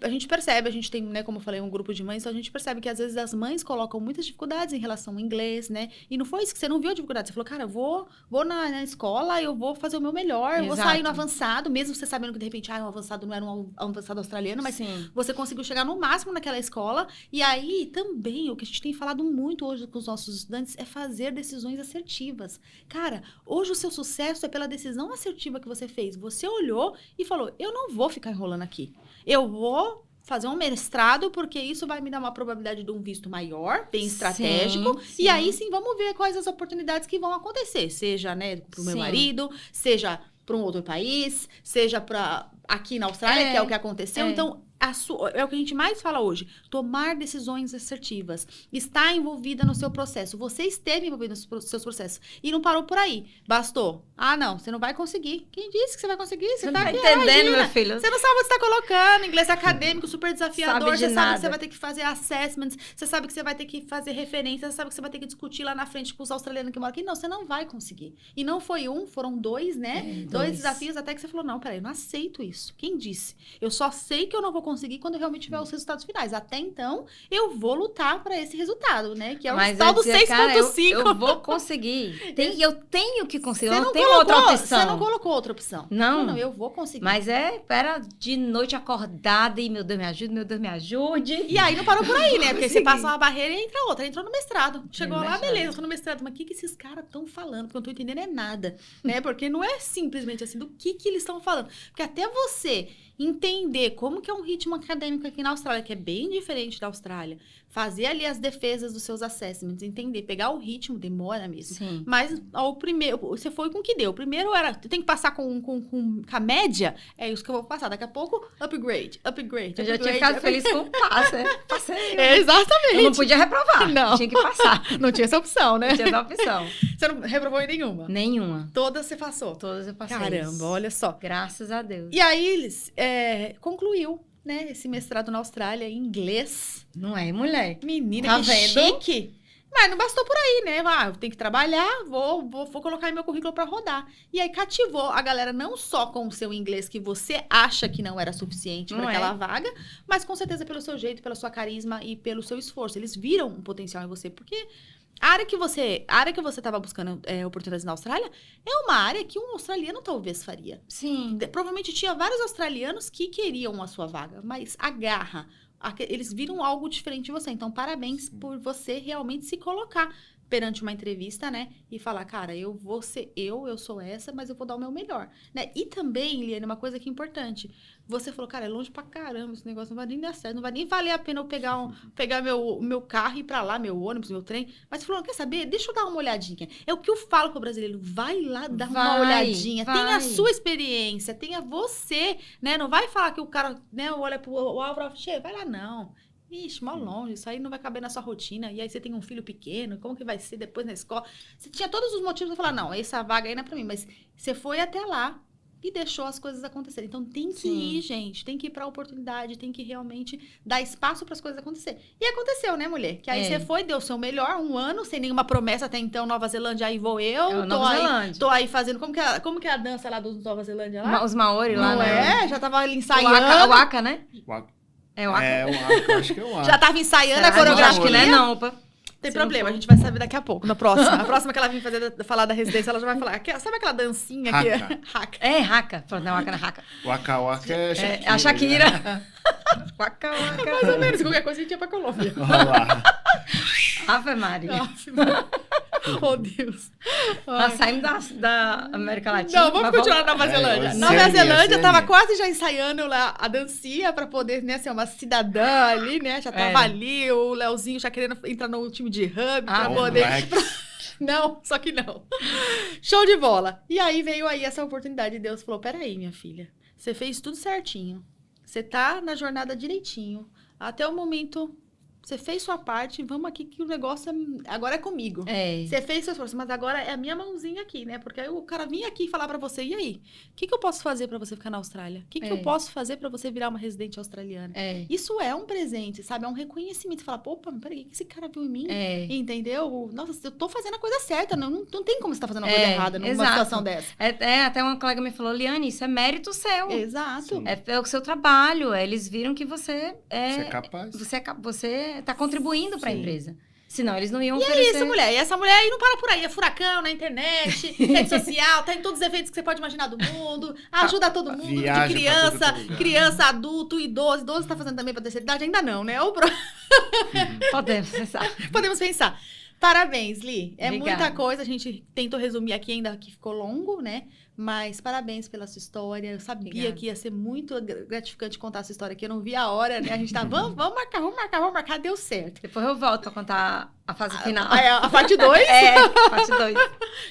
A gente percebe, a gente tem, né, como eu falei, um grupo de mães, então a gente percebe que às vezes as mães colocam muitas dificuldades em relação ao inglês, né? E não foi isso que você não viu a dificuldade. Você falou, cara, eu vou na escola, eu vou fazer o meu melhor, eu vou sair no avançado, mesmo você sabendo que de repente, o avançado não era um avançado australiano, mas você conseguiu chegar no máximo naquela escola. E aí também, o que a gente tem falado muito hoje com os nossos estudantes é fazer decisões assertivas. Cara, hoje o seu sucesso é pela decisão assertiva que você fez. Você olhou e falou, eu não vou ficar enrolando aqui. Eu vou fazer um mestrado, porque isso vai me dar uma probabilidade de um visto maior, bem estratégico. Sim. E aí, sim, vamos ver quais as oportunidades que vão acontecer. Seja, né, para o meu marido, seja para um outro país, seja para aqui na Austrália, que é o que aconteceu. Então, é o que a gente mais fala hoje. Tomar decisões assertivas. Estar envolvida no seu processo. Você esteve envolvida nos seus processos. E não parou por aí. Bastou. Não, você não vai conseguir. Quem disse que você vai conseguir? Você tá entendendo, meu filho. Você não sabe onde você está colocando. Inglês acadêmico, super desafiador. Você sabe que você vai ter que fazer assessments. Você sabe que você vai ter que fazer referências. Você sabe que você vai ter que discutir lá na frente com os australianos que moram aqui. Não, você não vai conseguir. E não foi foram 2, né? 2 desafios até que você falou, não, peraí, eu não aceito isso. Quem disse? Eu só sei que eu não vou conseguir quando eu realmente tiver os resultados finais. Até então, eu vou lutar para esse resultado, né? Que é o tal do 6.5. Eu vou conseguir. Eu tenho que conseguir. Eu não tenho outra opção. Você não colocou outra opção. Não, eu vou conseguir. Mas era de noite acordada e meu Deus me ajude, meu Deus me ajude. E aí não parou por aí, né? Porque você passa uma barreira e entra outra. Entrou no mestrado. Chegou lá, beleza, tô no mestrado. Mas o que esses caras estão falando? Porque eu não tô entendendo nada, né? Porque não é simplesmente assim do que eles estão falando. Porque até você entender como que é um ritmo acadêmico aqui na Austrália, que é bem diferente da Austrália, fazer ali as defesas dos seus assessments, entender, pegar o ritmo, demora mesmo. Sim. Mas o primeiro, você foi com o que deu. O primeiro era, tem que passar com a média, é isso que eu vou passar. Daqui a pouco, upgrade. Eu já tinha ficado feliz com o passe, né? Passei. Exatamente. Eu não podia reprovar. Não. Tinha que passar. Não tinha essa opção, né? Não tinha essa opção. Você não reprovou em nenhuma? Nenhuma. Todas você passou? Todas eu passei. Caramba, olha só. Graças a Deus. E aí, eles concluiu, né, esse mestrado na Austrália em inglês. Não é, mulher? Menina, tá que vendo? chique. Mas não bastou por aí, né? Eu tenho que trabalhar, vou colocar em meu currículo para rodar. E aí cativou a galera não só com o seu inglês, que você acha que não era suficiente para aquela vaga, mas com certeza pelo seu jeito, pela sua carisma e pelo seu esforço. Eles viram um potencial em você, porque a área que você estava buscando oportunidades na Austrália é uma área que um australiano talvez faria. Sim. Provavelmente tinha vários australianos que queriam a sua vaga, mas a garra, eles viram algo diferente de você. Então, parabéns por você realmente se colocar perante uma entrevista, né? E falar, cara, eu vou ser eu sou essa, mas eu vou dar o meu melhor, né? E também, Liane, uma coisa que é importante. Você falou, cara, é longe pra caramba esse negócio, não vai nem dar certo, não vai nem valer a pena eu pegar meu carro e ir pra lá, meu ônibus, meu trem. Mas você falou, quer saber? Deixa eu dar uma olhadinha. É o que eu falo pro brasileiro, vai lá dar uma olhadinha, tenha a sua experiência, tenha você, né? Não vai falar que o cara, né, olha pro Álvaro, vai lá não. Ixi, mó longe, isso aí não vai caber na sua rotina. E aí você tem um filho pequeno, como que vai ser depois na escola? Você tinha todos os motivos para falar, não, essa vaga aí não é pra mim. Mas você foi até lá e deixou as coisas acontecerem. Então tem que ir, gente. Tem que ir pra oportunidade, tem que realmente dar espaço para as coisas acontecerem. E aconteceu, né, mulher? Que aí você foi, deu o seu melhor, 1 ano, sem nenhuma promessa até então, Nova Zelândia, aí vou eu. Tô aí fazendo... Como que é a dança lá do Nova Zelândia lá? Os Maori lá, não né? Já tava ali ensaiando. O Waka, né? É o Waka. Acho que é o Waka. Já tava ensaiando a coreografia. Acho que não é não, opa. Tem problema, a gente vai saber daqui a pouco, na próxima. A próxima que ela vir falar da residência, ela já vai falar. Sabe aquela dancinha que é? Haka. É, Haka. Pronto, não, Waka na Haka. Waka é Shakira. É a Shakira. Waka. Mais ou menos, qualquer coisa a gente ia pra Colômbia. Olha lá. Ave Maria. Oh, Deus. Nós saímos da América Latina. Não, vamos continuar na Nova Zelândia. Nova Zelândia tava quase já ensaiando lá a dancinha pra poder, né, ser uma cidadã ali, né? Já tava ali, o Leozinho já querendo entrar no time de rugby pra poder... Não, só que não. Show de bola. E aí veio aí essa oportunidade. Deus falou, peraí, minha filha. Você fez tudo certinho. Você tá na jornada direitinho. Até o momento... Você fez sua parte, vamos aqui que o negócio agora é comigo. Você fez seu esforço, mas agora é a minha mãozinha aqui, né? Porque aí o cara vinha aqui falar pra você, e aí? O que eu posso fazer pra você ficar na Austrália? O que eu posso fazer pra você virar uma residente australiana? Isso é um presente, sabe? É um reconhecimento. Você fala, opa, peraí, o que esse cara viu em mim? Entendeu? Nossa, eu tô fazendo a coisa certa. Não tem como você tá fazendo a coisa errada numa situação dessa. Até uma colega me falou, Liane, isso é mérito seu. Exato. É o seu trabalho. Eles viram que você é capaz. Você tá contribuindo para a empresa. Senão eles não iam oferecer... E é isso, mulher. E essa mulher aí não para por aí. É furacão na internet, rede social, tá em todos os eventos que você pode imaginar do mundo. Ajuda todo mundo, de criança, adulto, idoso. Idoso tá fazendo também pra terceira idade? Ainda não, né? Podemos pensar. Parabéns, Li. É Obrigada. Muita coisa. A gente tentou resumir aqui, ainda que ficou longo, né? Mas parabéns pela sua história. Eu sabia que ia ser muito gratificante contar a sua história aqui. Eu não vi a hora, né? A gente tá, vamos marcar. Deu certo. Depois eu volto pra contar a fase final. A parte 2? Parte 2.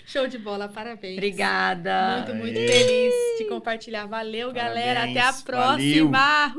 Show de bola, parabéns. Obrigada. Muito feliz de compartilhar. Valeu, galera. Até a próxima.